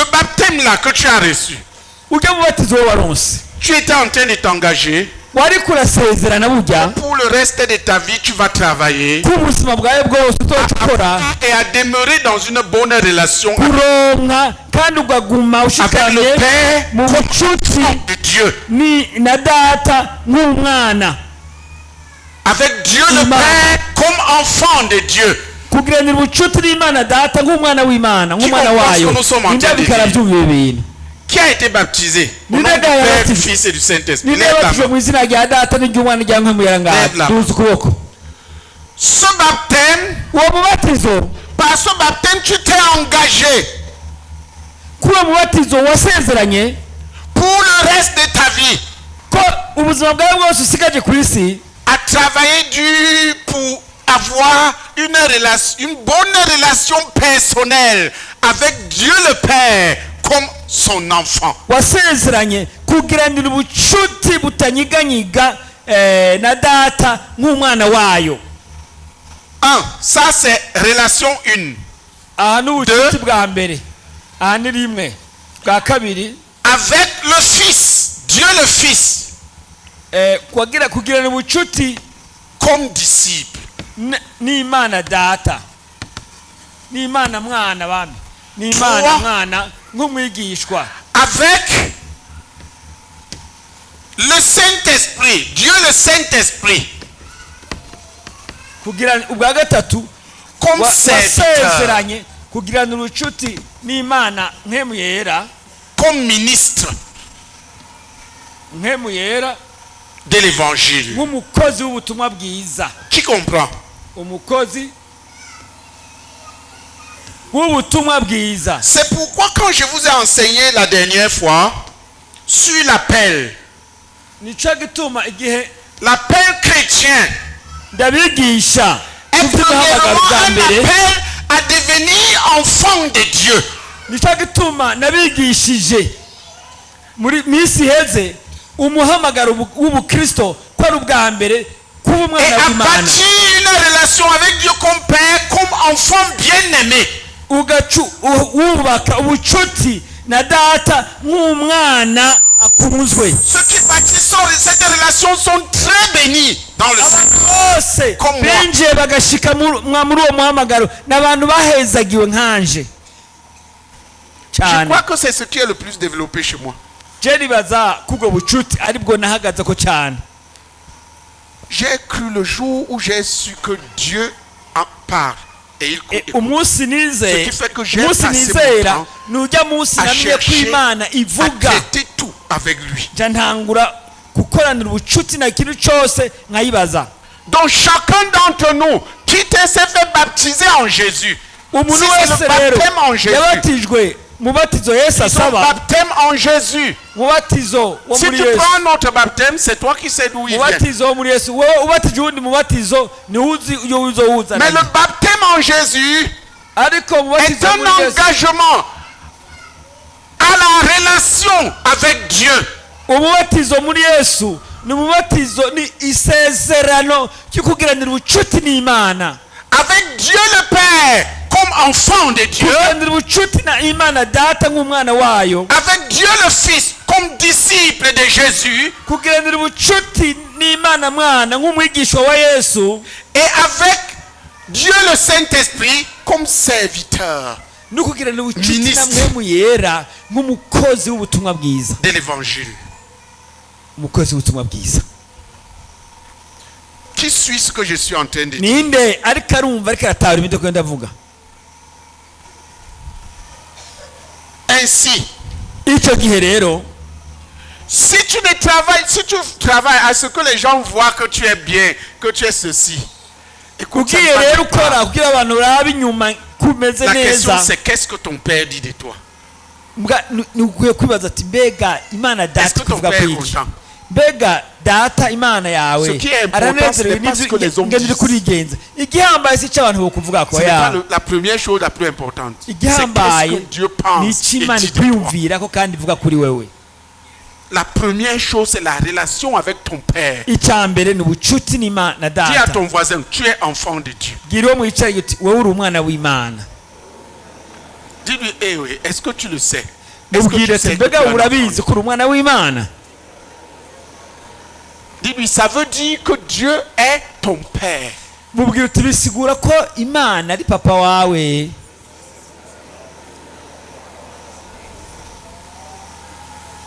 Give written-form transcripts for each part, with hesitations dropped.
Le baptême là que tu as reçu, tu étais en train de t'engager. Pour le reste de ta vie, tu vas travailler et à demeurer dans une bonne relation avec le Père de Dieu. Avec Dieu le Père comme enfant de Dieu. Qui a été baptisé au nom du Père, du Fils et du Saint-Esprit? Ce baptême, par ce baptême, tu t'es engagé pour le reste de ta vie à travailler dur pour avoir une bonne relation personnelle avec Dieu le Père comme son enfant. Ça c'est relation 1. 2. Avec le Fils, Dieu le Fils, comme disciple. Avec le Saint-Esprit, Dieu le Saint-Esprit, comme serviteur, comme ministre de l'évangile. Qui comprend? C'est pourquoi quand je vous ai enseigné la dernière fois sur l'appel chrétien, est premièrement un appel à devenir enfant de Dieu. Et à bâtir une relation avec Dieu comme Père, comme enfant bien-aimé. Ceux qui bâtissent cette relation sont très bénis dans le Seigneur, comme moi. Je crois que c'est ce qui est le plus développé chez moi. J'ai cru le jour où j'ai su que Dieu en parle. Et il ce qui fait que j'ai passé mon temps à chercher, à traiter tout avec lui. Donc chacun d'entre nous qui s'est fait baptiser en Jésus, si c'est le baptême en Jésus, baptême en Jésus. Si tu prends notre baptême, c'est toi qui sais d'où il vient. Mais le baptême en Jésus est un engagement à la relation avec Dieu. Avec Dieu le Père comme enfant de Dieu, avec Dieu le Fils comme disciple de Jésus, et avec Dieu le Saint-Esprit comme serviteur, ministre de l'évangile. Qui suit ce que je suis en train de dire? Ainsi, si tu travailles à ce que les gens voient que tu es bien, que tu es ceci, écoute, la question c'est qu'est-ce que ton père dit de toi? Est-ce que ton père est content? Ce qui est important, ce n'est pas ce que les hommes disent. Ce n'est pas la première chose la plus importante. C'est qu'est-ce que Dieu pense et dit de toi. La première chose, c'est la relation avec ton Père. Dis à ton voisin, tu es enfant de Dieu. Dis-lui, eh oui, est-ce que tu le sais? Mubwire ati mbega urabizi kuri umwana w'Imana? Dis-lui, ça veut dire que Dieu est ton père. Mubwire uti bisigura ko Imana ari papa wawe.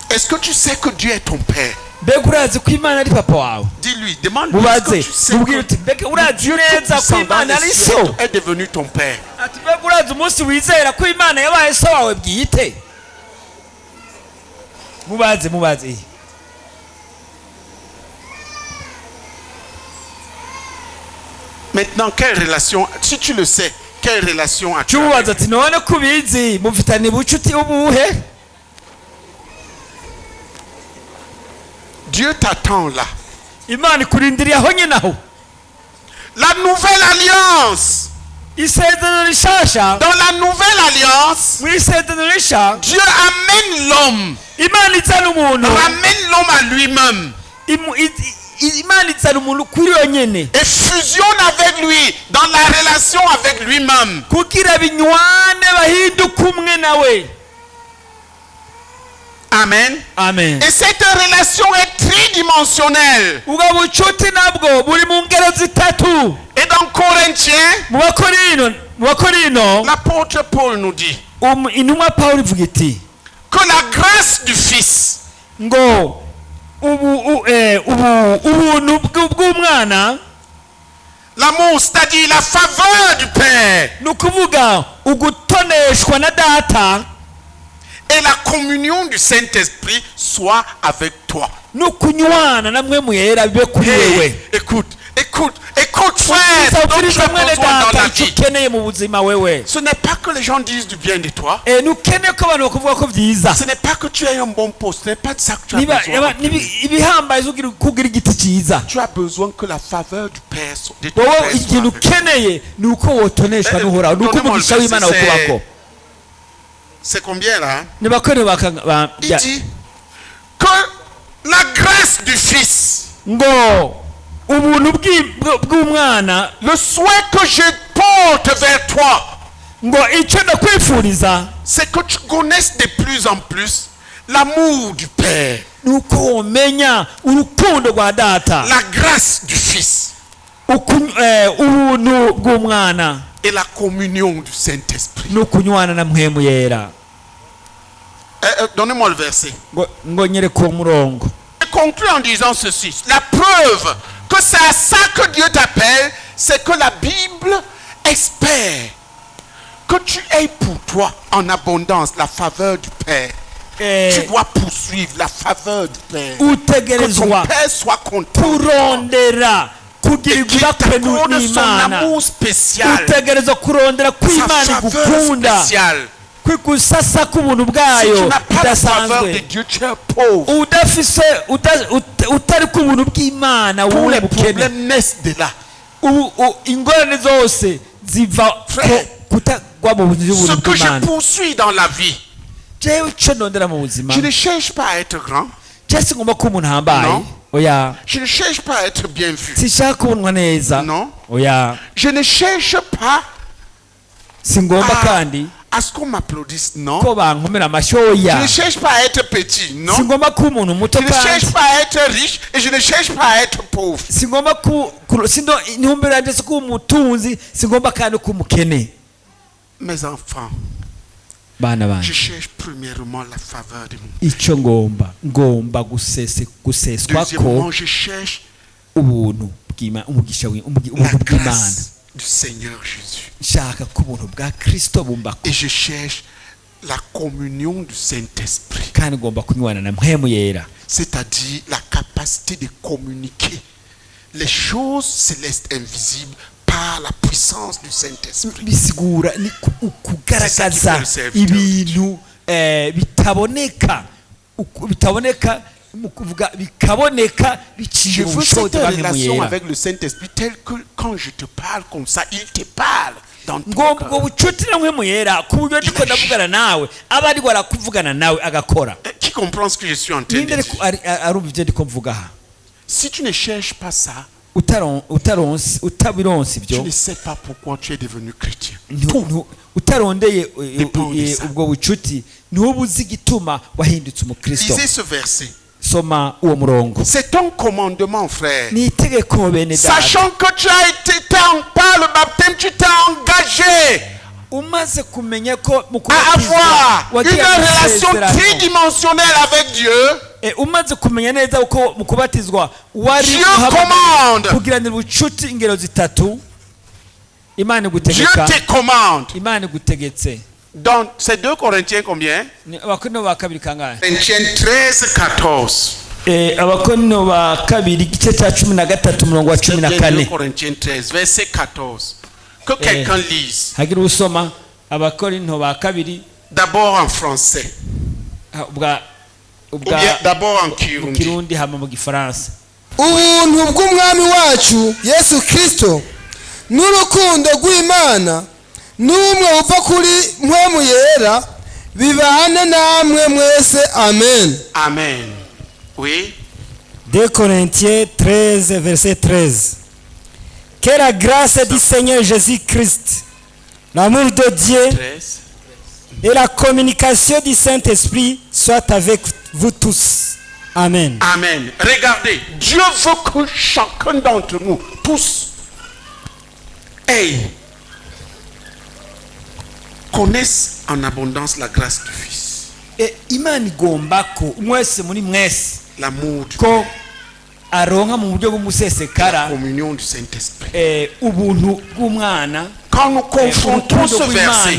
Est-ce que tu sais que Dieu est ton père? Mbega urazi ko Imana ari papa wawe? Dis-lui, demande-lui, est-ce que tu sais que Dieu est devenu ton père? Ati mbega urazi umunsi wizera ko Imana yabaye so wawe bwite? Mubaze. Maintenant, quelle relation, si tu le sais, quelle relation as-tu? Mubaze ati none kubizi mufitanye ubucuti ubuhe? Dieu t'attend là. Imana ikurindiriye aho nyine aho. La nouvelle alliance. Isezerano rishasha. Dans la nouvelle alliance, mu isezerano risha, Dieu amène l'homme. Imana izana umuntu. Ramène l'homme à lui-même. Imana izana umuntu kuri yo nyene. Et fusionne avec lui dans la relation avec lui-même. Kugira binywane bahinduka umwe nawe. Amen. Amen. Et cette relation est tridimensionnelle. Et dans Corinthiens, l'apôtre Paul nous dit que la grâce du Fils, l'amour, c'est-à-dire la faveur du Père, et la communion du Saint-Esprit soit avec toi. Hey, écoute frère, donc tu as besoin dans la vie. Ce n'est pas que les gens disent du bien de toi. Ce n'est pas que tu aies un bon poste. Ce n'est pas de ça que tu as besoin. Tu as besoin que la faveur du Père soit avec toi. C'est combien là? Il dit que la grâce du Fils, le souhait que je porte vers toi, c'est que tu connaisses de plus en plus l'amour du Père, la grâce du Fils et la communion du Saint-Esprit. Donnez-moi le verset. Je conclue en disant ceci. La preuve que c'est à ça que Dieu t'appelle, c'est que la Bible espère que tu aies pour toi en abondance la faveur du Père. Tu dois poursuivre la faveur du Père. Que ton Père soit content. Et qu'il t'accorde son amour spécial, sa faveur spéciale. Si tu n'as pas la faveur de Dieu, tu es pauvre. Tous les problèmes naissent de là. Frère, ce que je poursuis dans la vie, je ne cherche pas à être grand. Non. Je ne cherche pas à être bien vu. Non. Je ne cherche pas à ce qu'on m'applaudisse. Non. Je ne cherche pas à être petit. Non. Je ne cherche pas à être riche et je ne cherche pas à être pauvre. Mes enfants, je cherche premièrement la faveur de mon Père. Deuxièmement, je cherche la grâce du Seigneur Jésus. Et je cherche la communion du Saint-Esprit. C'est-à-dire la capacité de communiquer les choses célestes invisibles par la puissance du Saint-Esprit. Je veux cette relation avec le Saint-Esprit telle que quand je te parle comme ça, il te parle dans ton cœur. Qui comprend ce que je suis en train de dire? Si tu ne cherches pas ça, utabironse ibyo, tu ne sais pas pourquoi tu es devenu chrétien. utarondeye ubwo bucuti ntuba uzi igituma wahindutse umukristo. Lisez ce verset. Soma uwo murongo. C'est un commandement, frère. Ni itegeko bene data. Sachant que tu as été par le baptême, tu t'es engagé umaze kumenya ko à avoir une relation tridimensionnelle avec Dieu. Umaze kumenya neza uko mu kubatizwa wari kugiranira ubucuti ingero zitatu. Imana igutegeka. Dieu te commande. Imana igutegetse. Donc c'est 2 Corinthiens combien? Abakorinto ba kabiri kangahe? Corinthiens 13:14. Abakorinto ba kabiri igice cya 13 umurongo wa 14. Corinthiens 13 verset 14. Que quelqu'un lise. Hagira usoma Abakorinto ba kabiri. D'abord en français. D'abord en Kirundi hama mu Gifaransa. Ubuntu bw'umwami wacu Yesu Kristo n'urukundo rw'Imana n'umwe uva kuri mpwemu yera bibane namwe mwese. Amen. Amen. Oui. 2 Corinthiens 13 verset 13. Que la grâce du Seigneur Jésus-Christ, l'amour de Dieu et la communication du Saint-Esprit soient avec vous tous. Amen. Amen. Regardez, Dieu veut que chacun d'entre nous, tous, connaissent en abondance la grâce du Fils. Imani gombako mwese muri mwese. L'amour du Père. Aronka mu buryo bw'umusesekara. La communion du Saint-Esprit. Ubuntu bw'umwana. Quand nous confrontons ce verset,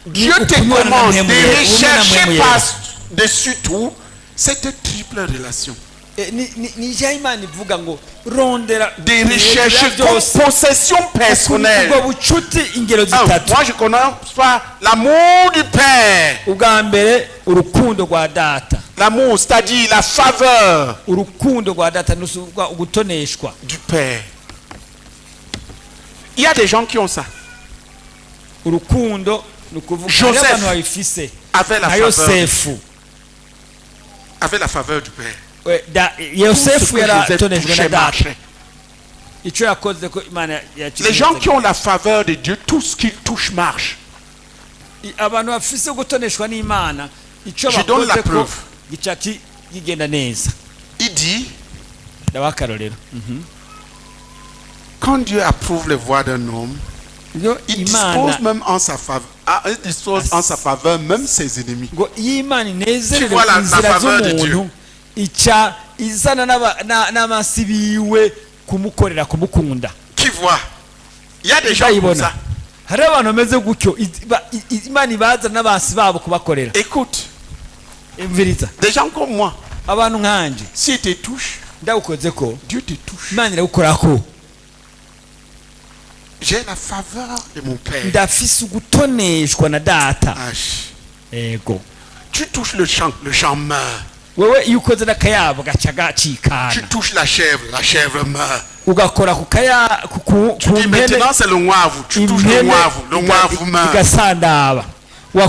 Dieu te commande de rechercher par-dessus tout cette triple relation. De rechercher comme possession personnelle. Moi je connais pas l'amour du Père. L'amour, c'est-à-dire la faveur du Père. Il y a des gens qui ont ça. Joseph avait la faveur du Père. Les gens qui ont la faveur de Dieu, tout ce qu'ils touchent marche. Je donne la preuve. Il dit, quand Dieu approuve les voies d'un homme, il dispose même en sa faveur, même ses ennemis. Tu vois la faveur de Dieu. Qui voit? Il y a des gens comme ça. Écoute, des gens comme moi, s'ils te touchent, Dieu te touche. J'ai la faveur de mon Père. Tu touches le champ meurt. Tu touches la chèvre meurt. Tu dis maintenant c'est le moive, tu touches le moive meurt. Où est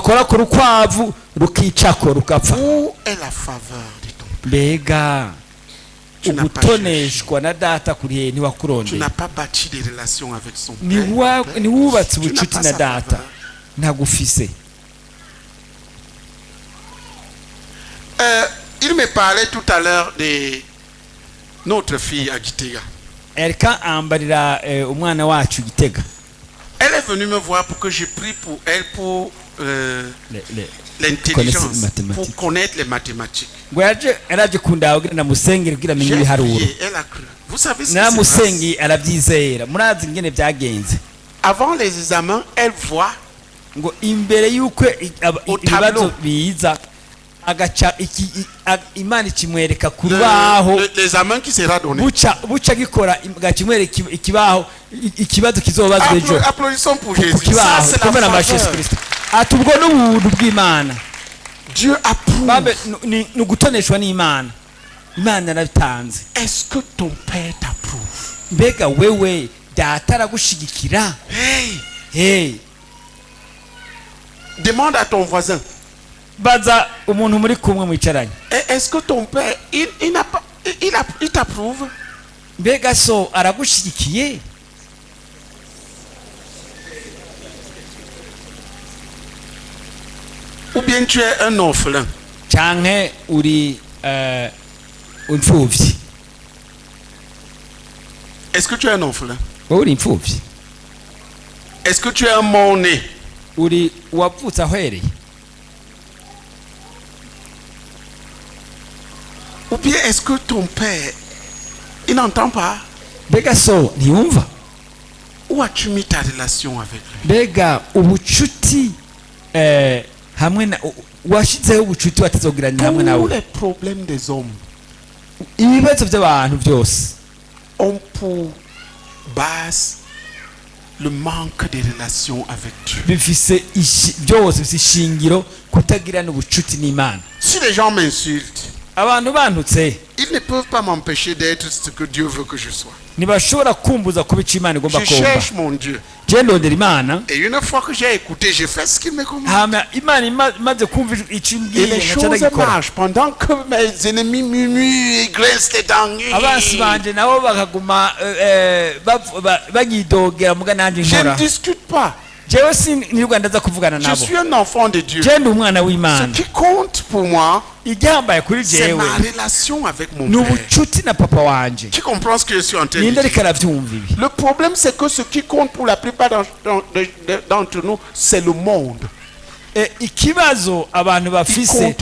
la faveur de ton Père? Tu n'as pas bâti des relations avec son Père. Tu n'as pas sa faveur. Il me parlait tout à l'heure de notre fille à Gitega. Elle est venue me voir pour que je prie pour elle pour l'intelligence, pour connaître les mathématiques. J'ai prié, elle a cru. Vous savez ce qui se passe? Avant les examens, elle voit au tableau l'examen qui sera donné. Applaudissons pour Jésus. Ça, c'est la faveur. Dieu approuve. Est-ce que ton Père t'approuve? Hey. Demande à ton voisin. Est-ce que ton Père il t'approuve? mbega so aragushigikiye ou bien tu es un orphelin canke uri imfuvyi? Est-ce que tu es un orphelin? Wowe uri imfuvyi? Est-ce que tu es un mort-né? Uri uwavutse ahwereye? Ou bien est-ce que ton père, il n'entend pas? Mbega so ntiyumva? Où as-tu mis ta relation avec lui? Mbega ubucuti hamwe na washizeho ubucuti watazogirana hamwe Tous nawe? les problèmes des hommes Ibibazo by'abantu byose ont pour base le manque de relation avec Dieu. bifise byose bifise ishingiro kutagirana ubucuti n'Imana. Si les gens m'insultent, Abantu bantutse ils ne peuvent pas m'empêcher d'être ce que Dieu veut que je sois. ntibashobora kumbuza kuba ico Imana igomba Je kumva. cherche mon Dieu. Je ndondera Imana, Et une fois que j'ai écouté, j'ai fait ce qu'il me commande. hama Imana imaze kumva ico Et imbwiye les ngaca choses ndagikora. marchent pendant que mes ennemis murmurent et grincent les dents. Abansi banje nabo bakaguma banyidogera muga nanje Je ne nkora. discute pas. Jewe sinirwa ndaza kuvugana Je nabo. suis un enfant de Dieu. Je ndi umwana Ce w'Imana. qui compte pour moi, Igihambaye kuri c'est jewe ma relation avec mon ni père. ubucuti na papa wanje. Qui comprend ce que je suis en train de Ninde dire? ariko aravyumva ibi? Le problème, c'est que ce qui compte pour la plupart d'entre nous, c'est le monde. Ikibazo abantu bafise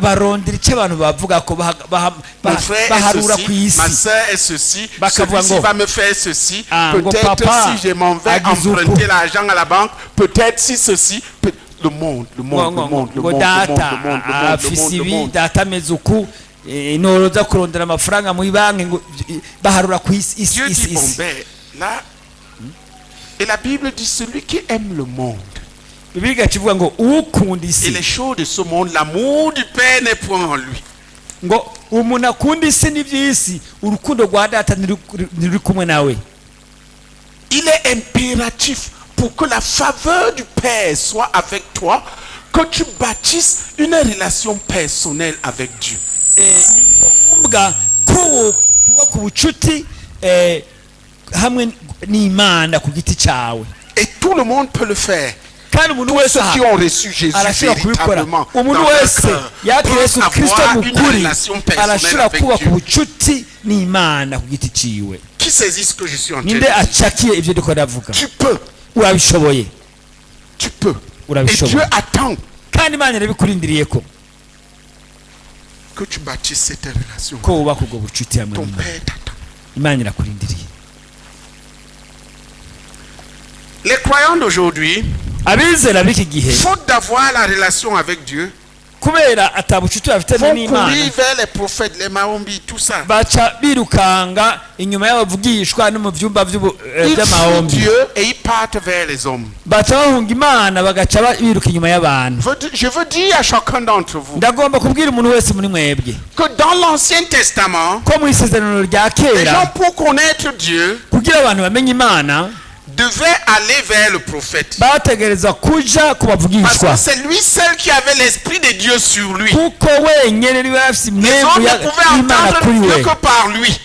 barondera icyo abantu bavuga ko baharura ku isi. Ma soeur est ceci, Bakavuga celui-ci ngo, va me faire ceci, ngo peut-être papa si je m'en vais agize uku. emprunter l'argent à la banque, peut-être si ceci, le monde, ngo data afise ibi data ameze uku noroza kurondera amafaranga muri banki ngo baharura ku isi Dieu isi dit, bon isi. ben, là, et la Bible dit, celui qui aime le monde Bibiliya kivuga ngo ukunda et isi les choses de ce monde, l'amour du Père n'est point en lui. ngo umuntu akunda isi n'iby'isi urukundo rwa data ntiruri kumwe nawe. Il est impératif pour que la faveur du Père soit avec toi, que tu bâtisses une relation personnelle avec Dieu. Ni ngombwa ko kuba ku bucuti hamwe n'Imana ku giti cyawe. Et tout le monde peut le faire. Kandi umuntu Tous wese ceux qui ont reçu Jésus arashobora kubikora. véritablement Umuntu dans leur wese cœur yakira Yesu peuvent Kristo avoir mu une kuri relation personnelle arashobora avec kuba ku Dieu. bucuti n'Imana ku giti ciwe. Qui saisit ce que je suis en train de Ninde dire? acakiye ibyo ndiko ndavuga? Tu peux. Urabishoboye. Tu peux. Et Urabishoboye. Dieu attend Kandi Imana irabikurindiriye ko que tu bâtisses cette relation. ko wubaka ubwo bucuti hamwe Ton n'Imana. Père t'attend. Imana irakurindiriye. Les croyants d'aujourd'hui, Abizera b'iki gihe faute d'avoir la relation avec Dieu, kubera atabucuti bafite vont n'Imana courir vers les prophètes, les Mahombi, tout ça. baca birukanga inyuma y'abavugishwa no mu vyumba Ils fuient vy'amahombi. Dieu et ils partent vers les hommes. Baca bahunga Imana bagaca biruka inyuma y'abantu. Je veux dire à chacun d'entre vous Ndagomba kubwira umuntu wese muri mwebwe que dans l'Ancien Testament, ko mu isezerano rya les gens kera pour connaître Dieu kugira abantu bamenye Imana devaient aller vers le prophète. bategereza kuja ku Parce bavugishwa que c'est lui seul qui avait l'esprit de Dieu sur lui. kuko wenyene niwe afise Les imwemu autres ne pouvaient y'Imana entendre kuri Dieu we. que par lui.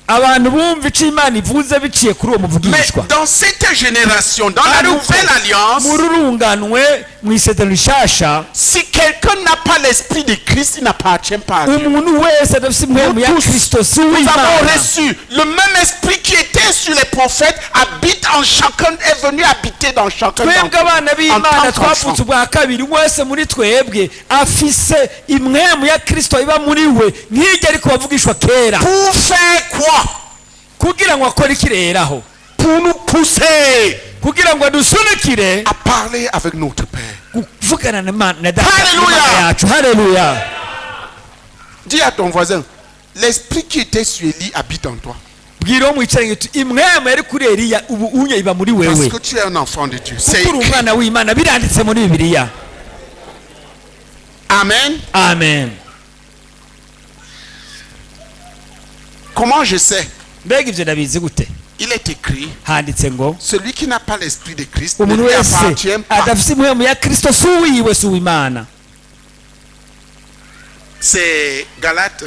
Abantu bumva ico Imana ivuze biciye kuri uwo Mais muvugishwa. dans cette génération, dans la Ariko nouvelle alliance, mu rurunganwe mu isezerano rishasha si quelqu'un n'a pas l'esprit de Christ, il n'appartient pas à Dieu. umuntu wese adafise imwemu ya Nous tous, Kristo si Nous avons uw'Imana. reçu le même esprit qui était sur les prophètes, habite en chacun, est venu habiter dans chacun Twebwe d'entre abana nous, en b'Imana tant qu'enfants. twavutse ubwa kabiri wese muri twebwe afise imwemu ya Kristo iba muri we nk'iryo ariko bavugishwa kera Pour faire quoi? kugira ngo akore ikireraho Pour nous pousser kugira ngo adusunikire à parler avec notre Père. kuvugana na data Hallelujah. Imana yacu. Haleluya. Dis à ton voisin, l'esprit qui était sur Élie habite en toi. Bwira uwo mwicaranye uti imwemu yari kuri Eliya ubu unye iba muri Parce wewe que tu es un enfant de Dieu. C'est kuko uri écrit. umwana w'Imana biranditse muri Bibiliya. Amen. Amen. Comment je sais? Mbega ivyo ndabizi gute? Il est écrit, Handitse ngo celui qui n'a pas l'esprit de Christ ne umuntu lui wese appartient pas. adafise imwemu ya Kristo si uwiwe si uw'Imana. C'est Galates.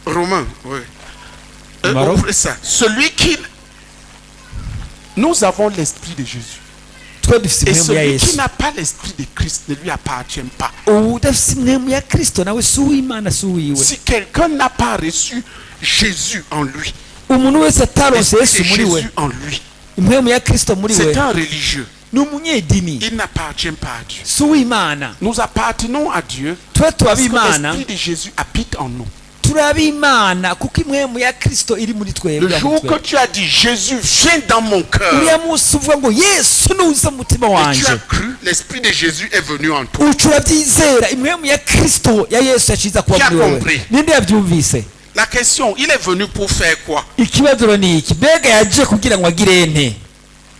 Romains, oui. Ouvrez ça. Celui qui... Nous avons l'esprit de Jésus. Et celui qui n'a pas l'esprit de Christ ne lui appartient pas. Si quelqu'un n'a pas reçu Jésus en lui, Jésus en lui, c'est un religieux. Il n'appartient pas à Dieu. Nous appartenons à Dieu parce que l'esprit de Jésus habite en nous. Le jour que tu as dit Jésus viens dans mon cœur, et tu as cru, l'esprit de Jésus est venu en toi. Tu as compris. La question, il est venu pour faire quoi?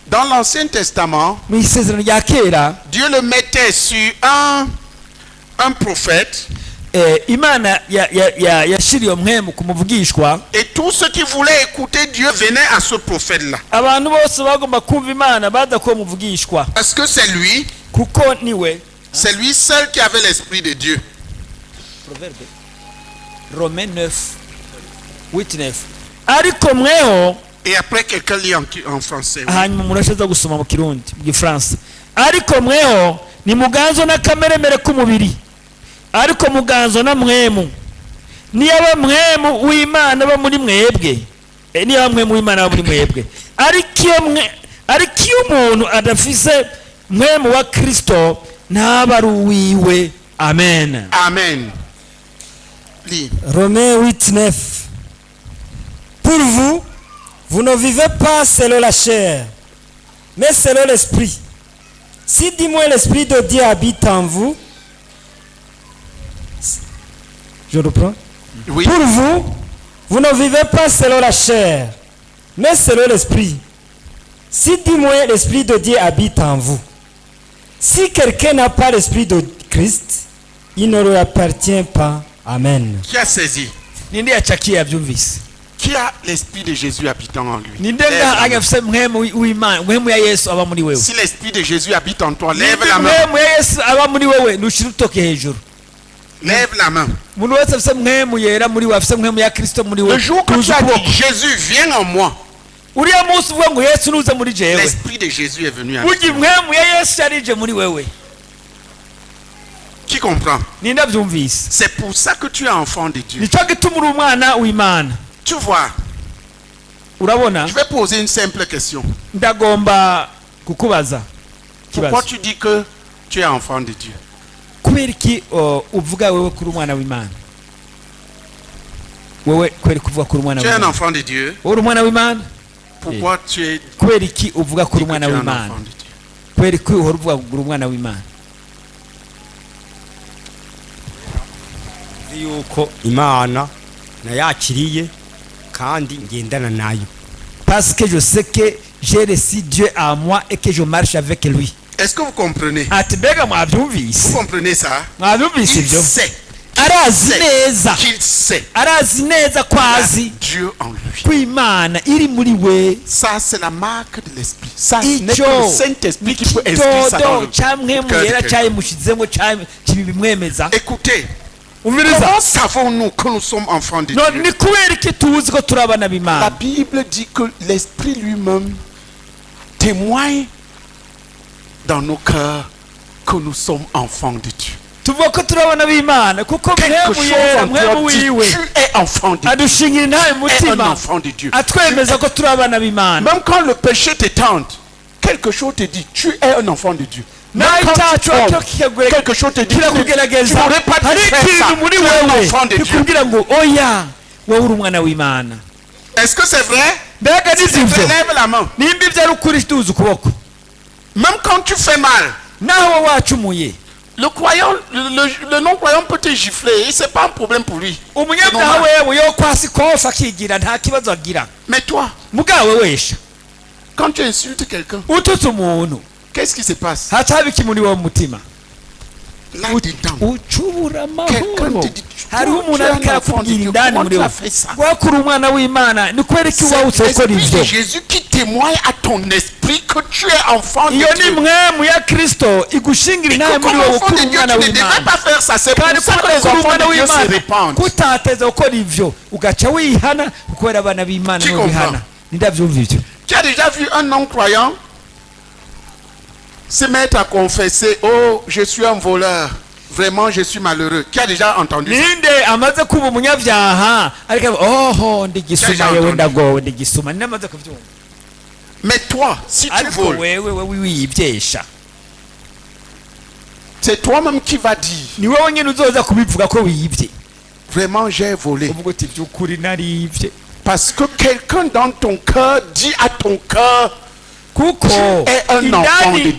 Dans l'Ancien Testament, Dieu le mettait sur un prophète. Et tous ceux qui voulaient écouter Dieu venaient à ce prophète-là. Parce que c'est lui seul qui avait l'esprit de Dieu. Romains 9, 8, 9. Et après quelqu'un lit en français. Ariko muganzo na mwemu niyaba mwemu w'Imana ba muri mwebwe niyaba mwemu w'Imana ba muri mwebwe ariko umuntu adafise mwemu wa Kristo ntabaru wiwe. Amen. Amen. Romains 8:9. Pour vous, vous ne vivez pas selon la chair, mais selon l'esprit. Si du moins l'esprit de Dieu habite en vous. Je reprends. Oui. Pour vous, vous ne vivez pas selon la chair, mais selon l'esprit. Si du moins l'esprit de Dieu habite en vous. Si quelqu'un n'a pas l'esprit de Christ, il ne lui appartient pas. Amen. Qui a saisi? Qui a l'esprit de Jésus habitant en lui? Si l'esprit de Jésus habite en toi, lève la main. Lève la main. Le jour que tu as dit Jésus viens en moi, l'esprit de Jésus est venu à toi. Qui comprend? C'est pour ça que tu es enfant de Dieu. Tu vois, je vais poser une simple question. Pourquoi tu dis que tu es enfant de Dieu? Tu es un enfant de Dieu. Pourquoi tu es un enfant de Dieu? Yuko Imana nayakiriye kandi ngendana nayo. Parce que je sais que j'ai reçu Dieu à moi et que je marche avec lui. Est-ce que vous comprenez? Vous comprenez ça? Il sait. Qu'il sait. Dieu en lui. Ça, c'est la marque de l'esprit. Ça, ce n'est que le Saint-Esprit qui peut inscrire ça dans le cœur de quelqu'un. Écoutez. Comment savons-nous que nous sommes enfants de Dieu? La Bible dit que l'Esprit lui-même témoigne dans nos cœurs que nous sommes enfants de Dieu. Quelque chose en toi dit, tu es enfant de Dieu. Tu es un enfant de Dieu. Même quand le péché te tente, quelque chose te dit, tu es un enfant de Dieu. Même quand tu tombes, quelque chose te dit, tu n'aurais pas dû faire ça. Tu es un enfant de Dieu. Est-ce que c'est vrai? Si c'est vrai, lève la main. Même quand tu fais mal, le croyant, le non-croyant peut te gifler et c'est pas un problème pour lui. Mais toi, quand tu insultes quelqu'un, qu'est-ce qui se passe? Là dedans, quelqu'un te dit hariho umuntu ariko arakubwira indani muri wowe wakuri umwana w'Imana ni kwereka iwawe ukora ivyo. Jésus qui témoigne à ton esprit que tu es enfant de Iyo Dieu. ni mwemu ya Kristo igushingira inaye muri wowe ukuri umwana w'Imana. Pas faire ça, c'est pour ça que les enfants de Dieu se répandent. Kutateza ukora ivyo ugaca wihana kubera abana b'Imana no bihana. Nindavyumva ivyo. Tu as déjà vu un non-croyant se mettre à confesser, oh, je suis un voleur. Vraiment, je suis malheureux. Qui a déjà entendu ça? Ninde amaze kuba umunyavyaha ariko oho ndigisuma yewe ndagowe ndigisuma namaze kuvyumva. Mais toi, si tu voles, wewe wiyivyesha, c'est toi-même qui va dire, ni wewe nyene uzoza kubivuga ko wiyivye. Vraiment, j'ai volé. Uvuga uti vyukuri narivye. Parce que quelqu'un dans ton cœur dit à ton cœur, kuko indani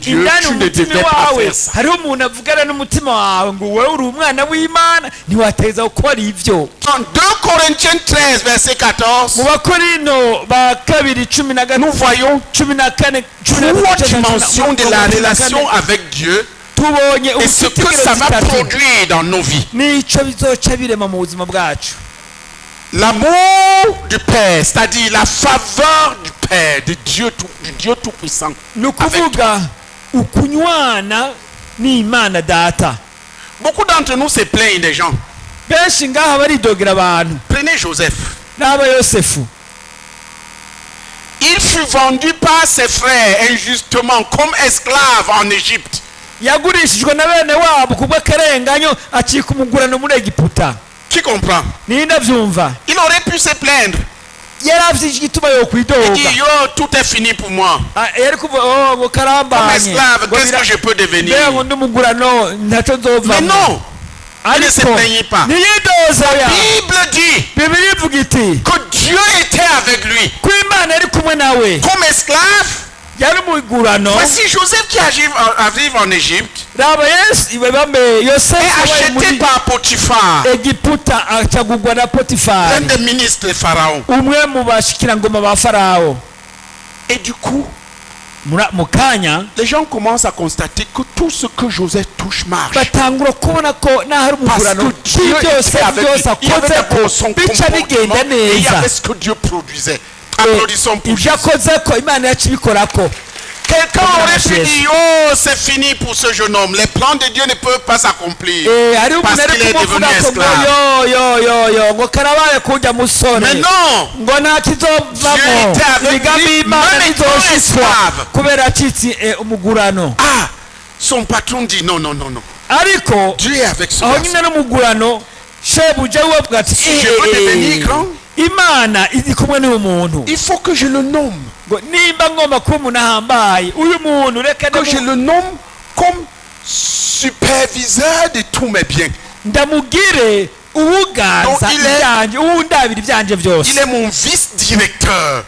umutima wawe hari umuntu avugana n'umutima wawe ngo wewe uri umwana w'Imana ntiwateza gukora ivyo. En 2 Corinthiens 13 verset 14, mu Bakorino ba 2:14 nous voyons 14 3 dimensions de la relation avec Dieu et ce que ça va produire dans nos vies. Nico bizoca birema mu buzima bwacu. L'amour du Père, c'est-à-dire la faveur du Père, de Dieu Tout-Puissant. Nukuvuga ukunywana ni Imana data. Beaucoup d'entre nous se plaignent des gens. Benshi ngaha baridogera abantu. Prenez Joseph. N'aba Yosefu. Il fut vendu par ses frères injustement comme esclave en Égypte. Yagurishijwe na bene wabo kubw'akarenganyo acika umugurano muri Egiputa. Qui comprend? Il aurait pu se plaindre. Il dit, yo, tout est fini pour moi. Comme esclave, qu'est-ce que je peux devenir? Mais non, il ne se plaignait pas. La Bible dit que Dieu était avec lui. Comme esclave, voici Joseph qui arrive en Égypte et acheté par Potiphar, l'un des ministres de Pharaon. Et du coup, les gens commencent à constater que tout ce que Joseph touche marche. Parce que Dieu était avec lui. Il y avait son comportement et il y avait ce que Dieu produisait. Applaudissons pour Jésus. Quelqu'un aurait pu dire, oh, c'est fini pour ce jeune homme. Les plans de Dieu ne peuvent pas s'accomplir parce qu'il est devenu esclave. Mais non, Dieu était avec lui, même étant esclave. Ah, son patron dit non, non, non, non. Dieu est avec ce garçon. Si je veux devenir grand, il faut que je le nomme. Que je le nomme comme superviseur de tous mes biens. Donc il est mon vice-directeur.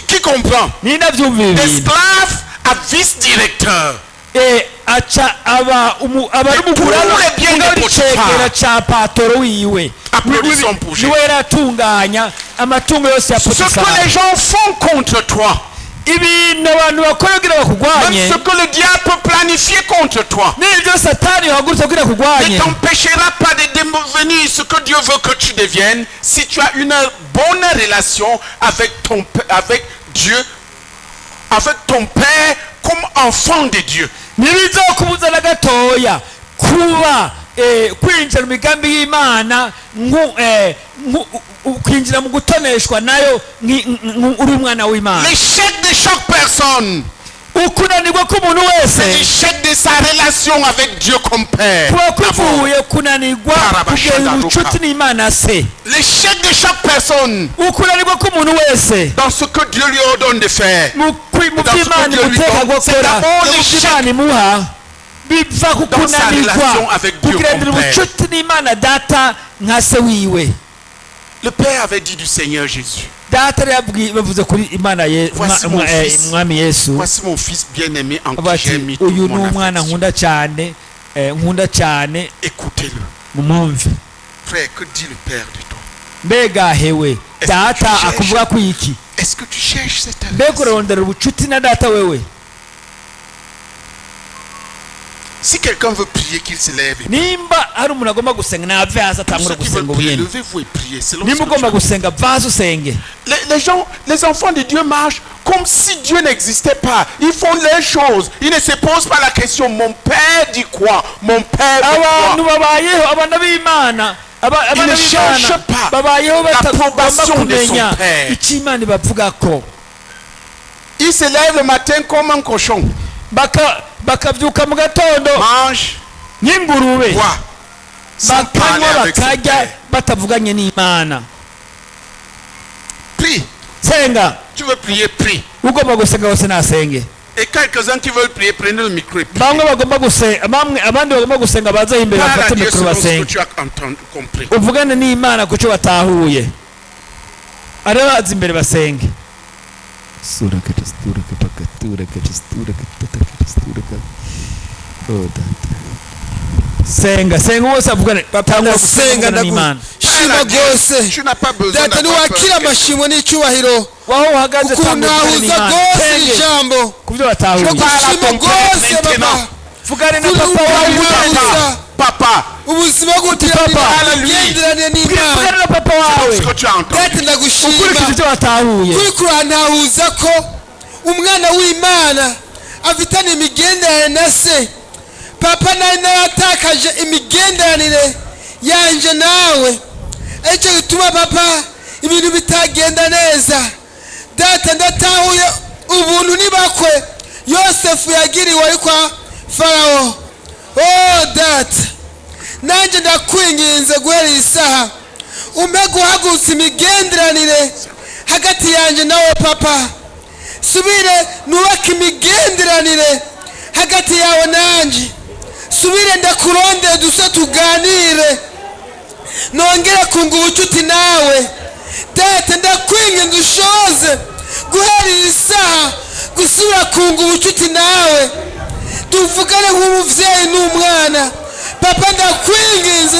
Qui comprend? L'esclave a vice-directeur. Et acha aba ari mugurano ngabicekera cha patoro wiwe. Applaudissons pour Jésus. Amatungo yose ya Potifar. Ce que les gens font contre toi, ibintu abantu bakorera bakugwanye, même ce que le diable peut planifier contre toi, n'ibyo Satani yahagurutse kugira kugwanye, ne t'empêchera pas de devenir ce que Dieu veut que tu deviennes si tu as une bonne relation avec Dieu, avec ton Père comme enfant de Dieu. Ntibizokubuza na gatoya kuba kwinjira mu migambi y'Imana kwinjira mu gutoneshwa nayo uri umwana w'Imana. L'échec de chaque personne, ukunanirwa k'umuntu wese, l'échec de sa relation avec Dieu comme Père, kuvuye kunanirwa kugira ubucuti n'Imana se. L'échec de chaque personne, ukunanirwa k'umuntu wese dans ce que Dieu lui ordonne de faire, c'est d'abord l'échec biva kukunanirwa kugira ubucuti n'Imana data nka se wiwe. Le Père avait dit du Seigneur Jésus, voici mon fils bien-aimé en qui j'ai mis toute mon affection. Écoutez-le. Frère, que dit le Père de toi? Est-ce que tu cherches cette relation? Si quelqu'un veut prier, qu'il se lève. Nimba hari umuntu agomba gusenga nave hasi atangura gusenga ubunyene. Levez-vous et priez. Nimba ugomba gusenga vaze usenge. Les enfants de Dieu marchent comme si Dieu n'existait pas. Ils font les choses. Ils ne se posent pas la question, mon père dit quoi? Mon père dit quoi? Abantu babayeho abana b'Imana. Ils ne cherchent pas l'approbation de son père. Icyo Imana ibavugako. Il se lève le matin comme un cochon. Bakavyuka mu gatondo. Mange. N'ingurube. Bois. Sans parler avec son père. Batavuganye n'Imana. Prie. Senga. Tu veux prier, prie. Ugomba gusenga wose nasenge. Et quelques-uns qui veulent prier, prenez le micro et priez. Bamwe bagomba gusenga, abandi bagomba gusenga baza imbere bafate mikro basenga. Tu as compris. Uvugane n'Imana kuco batahuye. Arabaza imbere basenge. Senga wose avugane batangura gusenga n'Imana. Shima gose. Tu n'as pas besoin Data niwakira amashimwe n'icyubahiro. Waho uhagaze ukuntahuza gose ijambo. Kubyo batahuye. Shima gose baba. Vugane na papa wawe. Papa. Ubuzima bw'ugenderane n'Imana. Vugane na papa wawe. Data ndagushima. Ukurikije ibyo batahuye. Kuri kurantahuza ko umwana w'Imana afitanye imigenderanire na se. Papa nari naratakaje imigenderanire yanje nawe. Icyo gituma papa ibintu bitagenda neza. Data ndatahuye ubuntu nibakwe Yosefu yagiriwe ari kwa Farao. Oh data, nanjye ndakwinginze guhera isaha umpe guhagurutsa imigenderanire hagati yanjye nawe papa. Subire nubake imigenderanire hagati yawe nanjye. Subire ndakurondeye dusa tuganire. Nongere kunga ubucuti nawe. Data ndakwinginze ushoze guhera isaha gusubira kunga ubucuti nawe. Tuvugane nk'umuvyeyi n'umwana. Papa ndakwinginze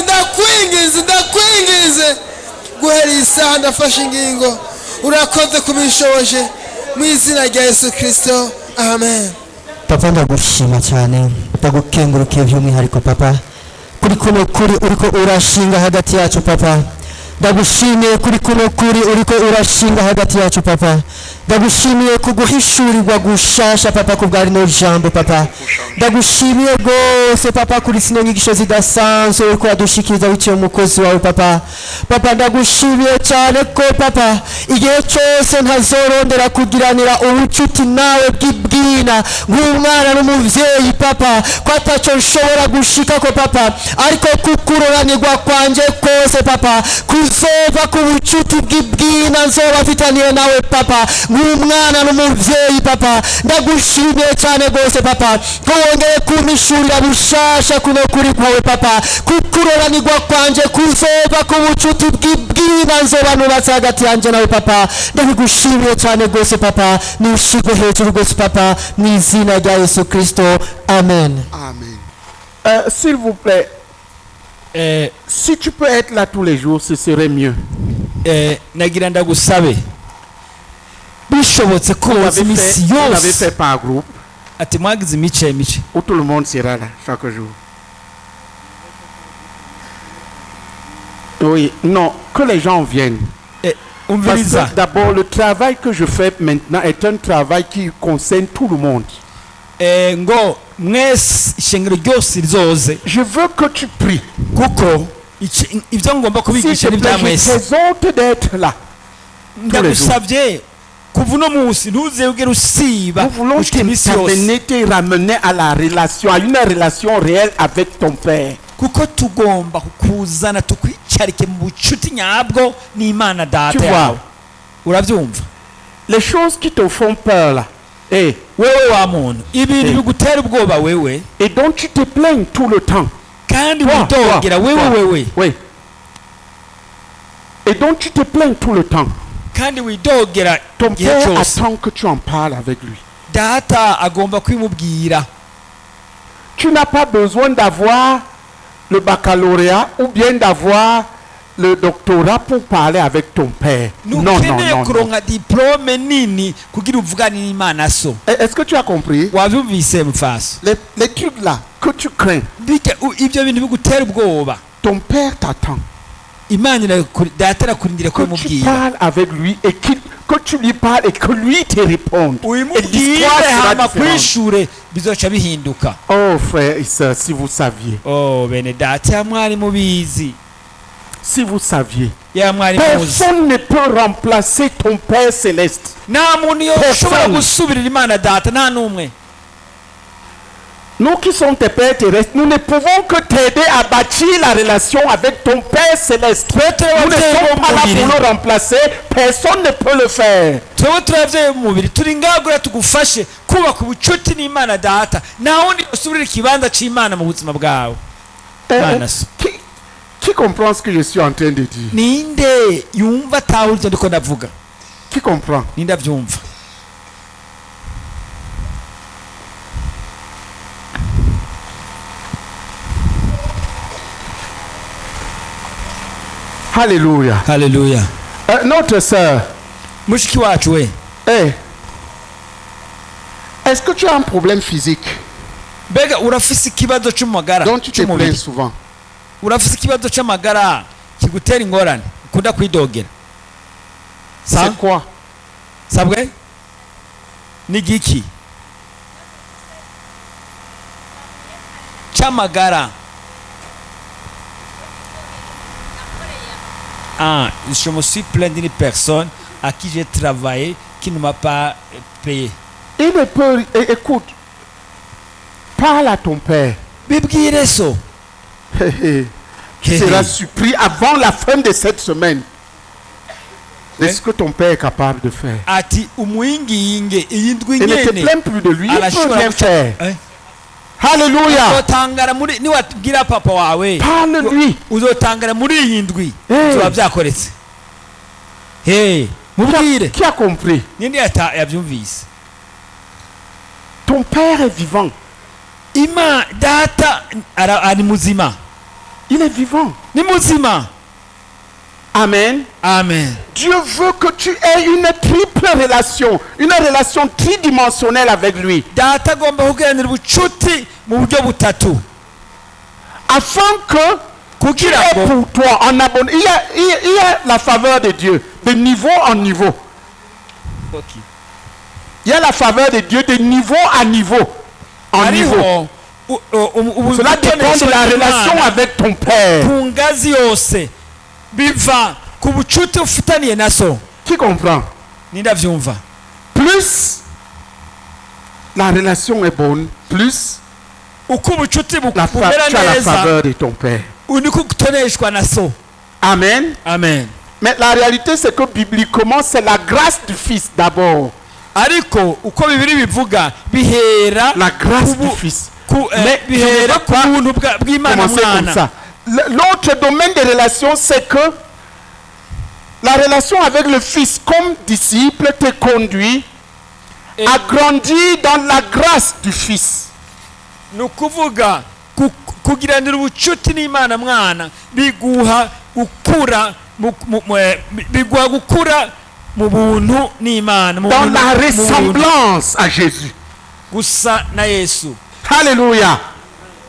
guhera isaha ndafashe ingingo. Urakoze kubishoboje mu izina rya Yesu Kristo. Amen. Papa ndagushima cyane, ndagukengurukiye by'umwihariko papa kuri kuno kuri uriko urashinga hagati yacu papa. Ndagushimiye kuri kuno kuri uriko urashinga hagati yacu papa. Ndagushimiye kuguhishurirwa gushasha papa kubwari no jambo papa. Ndagushimiye gose papa kuri sino nyigisho zidasanzwe uriko adushikiriza wiciye umukozi wawe papa. Papa ndagushimiye cyane ko papa igihe cyose ntazorondera kugiranira ubucuti nawe bw'ibwina nk'umwana n'umuvyeyi papa ko ataco nshobora gushika ko papa ariko kukuroranirwa kwanje kose papa kuzova ku bucuti bw'ibwina nzoba afitaniye nawe papa nk'umwana n'umuvyeyi papa. Ndagushimiye cyane gose papa ko wongeye kumishurira bushasha kuno kuri kwawe papa kukuroranirwa kwanje kuzova ku bucuti bw'ibwina nzoba nubatse hagati yanje nawe papa. Ndabigushimiye cyane gose papa nishigwe hejuru gose papa mu izina rya Yesu Kristo. Amen. Amen. S'il vous plaît, si tu peux être là tous les jours, ce serait mieux. Nagira ndagusabe bishobotse ko imisi On avait yose fait par groupe ati mwagize imice où tout le monde sera là chaque jour. Oui, non, que les gens viennent. Parce umviriza que d'abord, le travail que je fais maintenant est un travail qui concerne tout le monde. ngo mwese ishengero ryose rizoze Je veux que tu pries. kuko ibyo ngomba S'il kubigisha te ni bya plaît, je mwese. présente d'être là. Ndagusabye kuva uno munsi ntuze ugera usiba Nous voulons gushika imisi yose t'amener, te ramener à la relation, à une relation réelle avec ton Père. kuko tugomba kukuzana tukwicarike mu bucuti nyabwo n'Imana Tu data vois. yawe. Urabyumva? Les choses qui te font peur là, et wewe wa muntu ibintu bigutera ubwoba wewe dont tu te plains tout le temps. kandi Toi, witongera toi, wewe oui. Et dont tu te plains tout le temps. kandi widogera Ton igihe Père cyose attend que tu en parles avec lui. data agomba kwimubwira. Tu n'as pas besoin d'avoir le baccalauréat ou bien d'avoir le doctorat pour parler avec ton père. Non. Est-ce que tu as compris? Les trucs là que tu crains, ton père t'attend. Que tu parles avec lui et que tu lui parles et que lui te réponde. Et l'histoire sera différente. Oh frère et sœurs, si vous saviez. Si vous saviez. Personne ne peut remplacer ton Père céleste. Nous qui sommes tes pères terrestres, nous ne pouvons que t'aider à bâtir la relation avec ton Père céleste. Nous ne sommes pas là pour le remplacer. Personne ne peut le faire. Qui comprend ce que je suis en train de dire? Qui comprend? Alléluia. Alléluia. Notre sœur. Hey. Est-ce que tu as un problème physique? Donc tu te plains souvent. C'est quoi? Je me suis plaint d'une personne à qui j'ai travaillé qui ne m'a pas payé. Il ne peut. Écoute, parle à ton père. Tu seras surpris avant la fin de cette semaine de ce que ton père est capable de faire. Et ne te plains plus de lui, il peut rien faire. Alléluia. Parle-lui. Qui a compris? Ton père est vivant. Il est vivant. Amen. Amen. Dieu veut que tu aies une triple relation, une relation tridimensionnelle avec lui. Afin que tu aies pour toi en abonnement. Il y a la faveur de Dieu de niveau en niveau. Il y a la faveur de Dieu de niveau à niveau. En niveau. Cela dépend de la relation avec ton père. Qui comprend? Plus la relation est bonne, plus tu as la faveur de ton père. Amen. Amen. Mais la réalité c'est que bibliquement c'est la grâce du Fils d'abord. La grâce du Fils. Mais commencer comme ça. L'autre domaine de relation, c'est que la relation avec le Fils comme disciple te conduit à grandir dans la grâce du Fils. Dans la ressemblance à Jésus. Alléluia.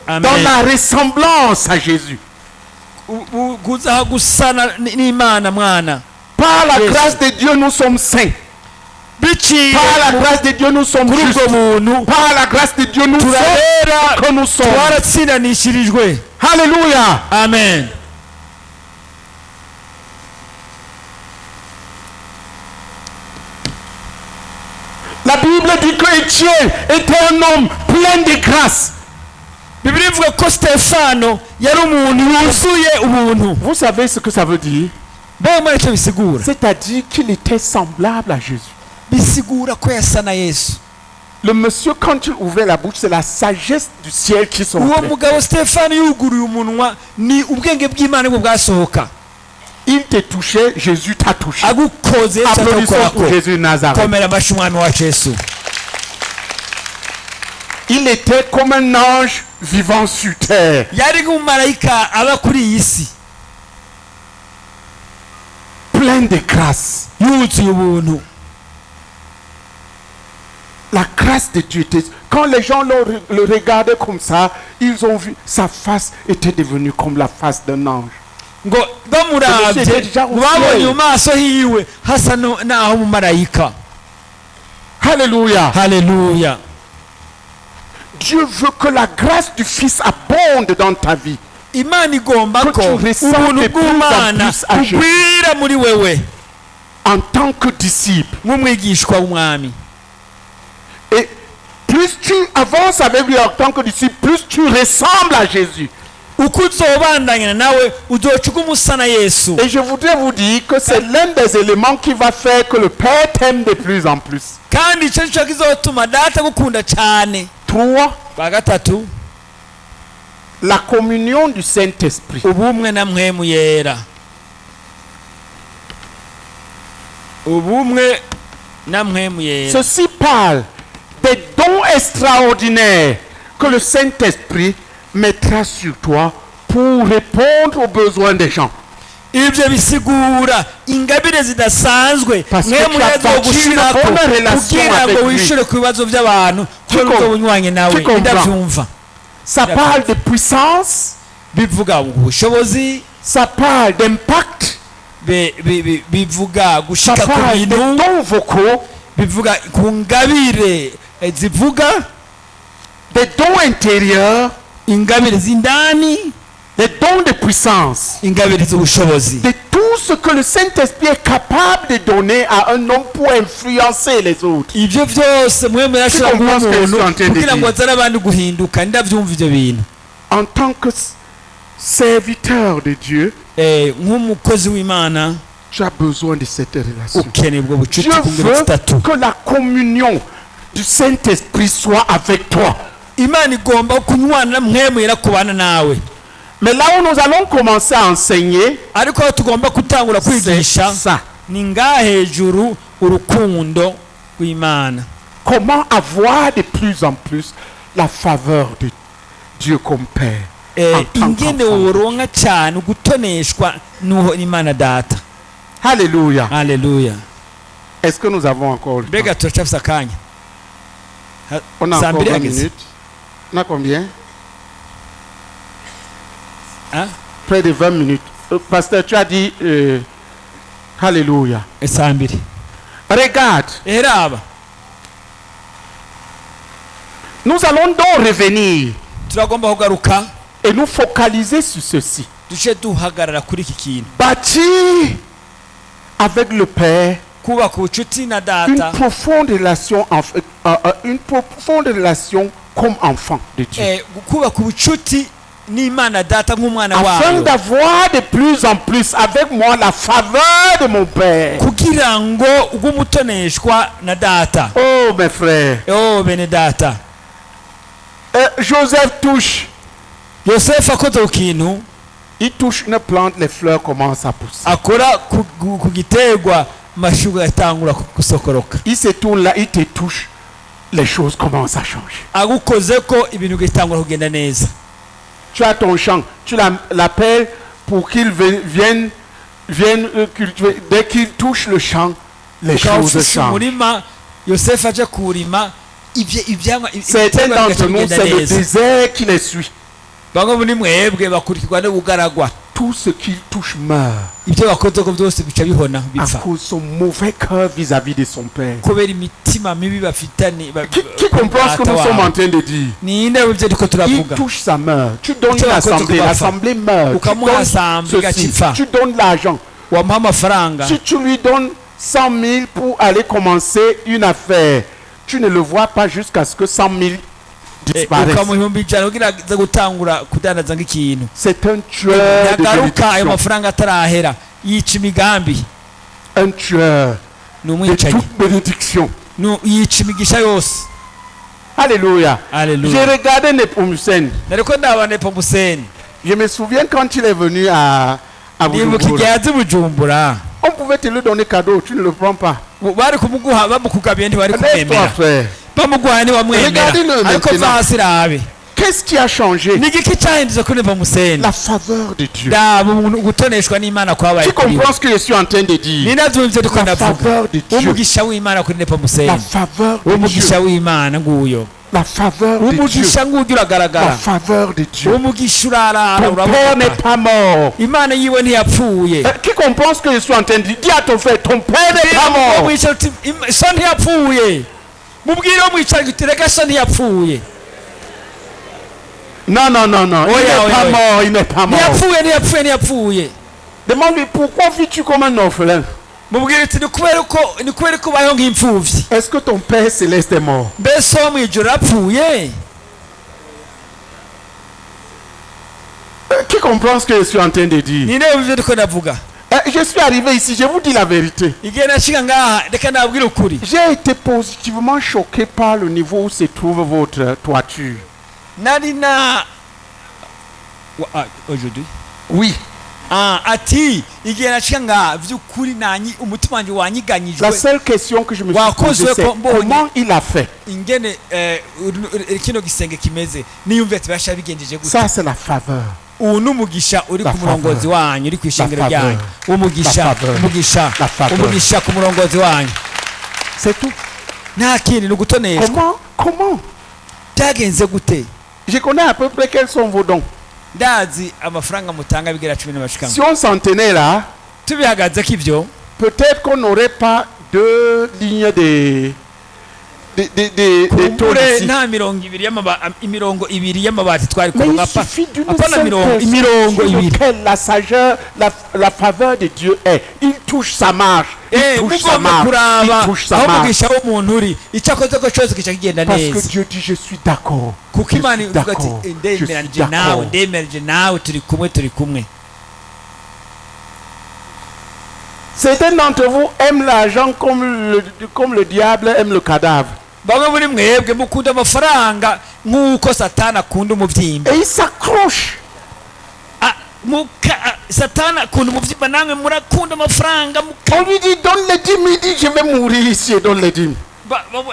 Amen. Dans la ressemblance à Jésus. Par la grâce de Dieu, nous sommes saints. Par la grâce de Dieu, nous sommes justes. Par la grâce de Dieu, nous sommes que nous sommes. Alléluia. Amen. La Bible dit que Étienne était un homme plein de grâce. Vous savez ce que ça veut dire? C'est-à-dire qu'il était semblable à Jésus. Le monsieur, quand il ouvrait la bouche, c'est la sagesse du ciel qui sortait. Il te touchait, Jésus t'a touché. Applaudissons pour Jésus de Nazareth. Il était comme un ange vivant sur terre. plein de grâce. La grâce de Dieu était... Quand les gens le regardaient comme ça, ils ont vu sa face était devenue comme la face d'un ange. Alléluia. Alléluia. Dieu veut que la grâce du Fils abonde dans ta vie. Imana igomba ko ubuntu bw'Imana bugwira muri wewe en tant que disciple. Nk'umwigishwa w'umwami. Et plus tu avances avec lui en tant que disciple, plus tu ressembles à Jésus. Et je voudrais vous dire que c'est l'un des éléments qui va faire que le Père t'aime de plus en plus. 3. La communion du Saint-Esprit. Ceci parle des dons extraordinaires que le Saint-Esprit mettra sur toi pour répondre aux besoins des gens. Ibyo bisigura ingabire zidasanzwe mwe muyazo gushirako kugira ngo wishure ku bibazo by'abantu cyo bunywanye nawe ndavyumva. Ça parle de puissance, bivuga ubushobozi, ça parle d'impact, bivuga gushika ku bintu, dons vocaux, bivuga ku ngabire zivuga, des dons intérieurs, ingabire zindani, des dons de puissance, de tout ce que le Saint-Esprit est capable de donner à un homme pour influencer les autres. En tant que serviteur de Dieu, tu as besoin de cette relation. Dieu veut que la communion du Saint-Esprit soit avec toi. Mais là où nous allons commencer à enseigner, c'est ça. Comment avoir de plus en plus la faveur de Dieu comme Père. Alléluia. Alléluia. Est-ce que nous avons encore le temps? On a encore 20 minutes. On a combien? Hein? Près de 20 minutes. Pasteur, tu as dit Alléluia. Regarde. Nous allons donc revenir et nous focaliser sur ceci. Bâtir avec le Père une profonde relation comme enfant de Dieu. Afin d'avoir de plus en plus avec moi la faveur de mon Père. Oh mes frères. Oh benedata. Joseph touche. Il touche une plante, les fleurs commencent à pousser. Il se tourne là, il te touche, les choses commencent à changer. Tu as ton champ, tu l'appelles pour qu'il vienne cultiver. Dès qu'il touche le champ, les choses changent. Certains d'entre nous, c'est le désert qui les suit. Tout ce qu'il touche meurt à cause de son mauvais cœur vis-à-vis de son Père. Qui comprend ce que nous sommes en train de dire? Il touche sa mère. Tu donnes l'assemblée, l'assemblée meurt. Tu donnes l'argent. Si tu lui donnes 100 000 pour aller commencer une affaire, tu ne le vois pas jusqu'à ce que 100 000 disparaissent. C'est un tueur de bénédiction. Un tueur de toute bénédiction. Alléluia. J'ai regardé Nepomucène. Je me souviens quand il est venu à Bujumbura. On pouvait te le donner cadeau, tu ne le prends pas. Regardez-le maintenant. Quel Qu'est-ce qui a changé? ni igiki cyahindutse kuri Nepomuseni? La faveur de Dieu. gutoneshwa n'Imana kwabaye Tu comprends ce que je suis en train de dire? ni navyo mvyo ndiko La ndavuga. faveur de Dieu. umugisha w'Imana kuri La Nepomuseni, faveur de Dieu. umugisha w'Imana nguyo, La faveur de Dieu. umugisha nguyo La uragaragara, faveur de Dieu. umugisha urarara Ton père urabona. n'est pas mort. Imana yiwe ntiyapfuye. Qui comprend ce que je suis en train de dire? Dis à ton frère, ton père n'est pas mort. Mwicara uti so ntiyapfuye, mubwire wo mwicara uti reka so ntiyapfuye. Non, non, non, non. Il Oui, n'est oui, pas oui. mort, il n'est pas mort. ntiyapfuye. Demande-lui pourquoi vis-tu comme un orphelin? mubwire uti ni kubera ko ubayeho nk'imfuvyi. Est-ce que ton père céleste est mort? mbese wo mwijuru apfuye? Qui comprend ce que je suis en train de dire? ni nawe ivyo ndiko ndavuga. Je suis arrivé ici, je vous dis la vérité. igihe nashika ngaha reka nabwire ukuri, J'ai été positivement choqué par le niveau où se trouve votre toiture. nari na aujourd'hui Oui. ati igihe nashika ngaha vy'ukuri umutima wanje wanyiganyijwe. La seule question que je me suis posée, c'est comment il a fait? ingene kino gisenge kimeze niyumve ati basha bigenjeje gute. Ça, c'est la faveur. ubu n'umugisha uri ku murongozi wanyu, uri ku ishengero ryanyu. umugisha ku murongozi wanyu. C'est tout. nta kindi ni ugutoneshwa. Comment? byagenze gute? Je connais à peu près quels sont vos dons. ndazi amafaranga mutanga bigera 10 n'amashikama. Si on s'en tenait là, tubihagaze k'ivyo peut-être qu'on n'aurait pas 2 lignes de taux ici. nta imirongo ibiri y'amabati twari Mais kuronka il suffit d'une apana seule imirongo personne sur ibiri. laquelle la sageur, la faveur de Dieu est. Il touche, ça marche. Il touche, ça mugomba marche. kuraba Il touche, ça aho marche. umugisha w'umuntu uri icyo akoze ko cyose kica kigenda Parce que neza, Dieu dit, je suis d'accord. kuko Je Imana suis ivuga ati d'accord. Je suis ndemeranyije nawe d'accord. ndemeranyije nawe turi kumwe. Certains d'entre vous aiment l'argent comme le diable aime le cadavre. bamwe muri mwebwe mukunda amafaranga nk'uko Satani akunda umuvyimba. Et il s'accroche. Satani akunda umuvyimba, namwe murakunda amafaranga. On lui dit, donne les dîmes. Il dit, je vais mourir ici et donne les dîmes.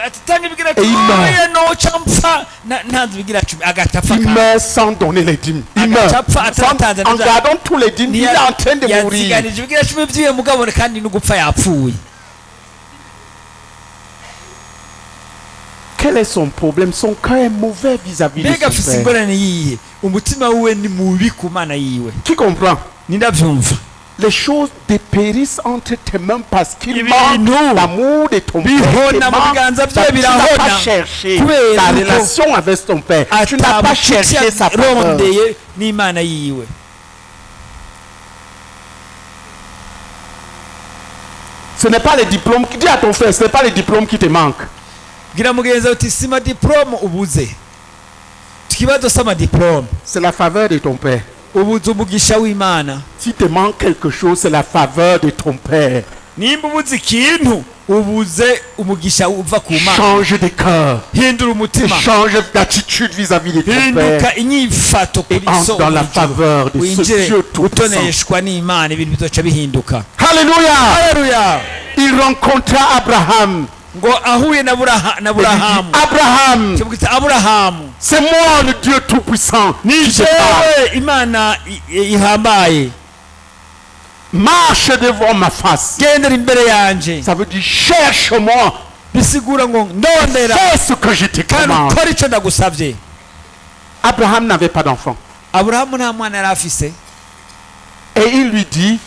atitanga ibigira Et il meurt. noca mpfa ntanze ibigira 10 agatafa. Il meurt sans donner les dîmes. Il meurt. En gardant tous les dîmes, il est en train de mourir. yaziganije ibigira 10 by'iwe mugabo kandi n'ugupfa yapfuye. Quel est son problème? Son cœur est mauvais vis-à-vis de mbega son afise père. ingorane yihe? umutima wiwe ni mubi ku Mana yiwe. Tu comprends? Nindavyumva. Les choses dépérissent entre tes mains parce qu'il Ibintu manque l'amour de ton père. bihona mu biganza byawe Tu n'as birahona pas cherché kubera ta ko relation avec ton père. Tu n'as pas cherché sa faveur. rondeye n'Imana yiwe. Ce n'est pas les diplômes. Dis à ton frère, ce n'est pas les diplômes qui te manquent. gira mugenzi uti sima diplome ubuze, tukibazo sama diplome, C'est la faveur de ton père. ubuze umugisha w'Imana. Si te manque quelque chose, c'est la faveur de ton père. nimba ubuze ikintu ubuze umugisha uva ku Mana. Change de cœur. hindura umutima, Change d'attitude vis-à-vis de ton père. hinduka inyifato Et kuri entre so dans la faveur de ce winjire Dieu tout-puissant. utoneshwa n'Imana, ibintu bizoca bihinduka. Alléluia. Haleluya. Il rencontra Abraham. ngo ahuye na Et il dit, Aburahamu, Abraham, cyamwita Aburahamu, c'est moi le Dieu tout-puissant. ni qui te parle. jewe Imana ihambaye, Marche devant ma face. gendera imbere yanje. Ça veut dire cherche-moi. bisigura ngo ndondera Fais ce que je te kandi commande. ukora icyo ndagusabye. Abraham n'avait pas d'enfant. Aburahamu nta mwana yari afise, Et il lui dit,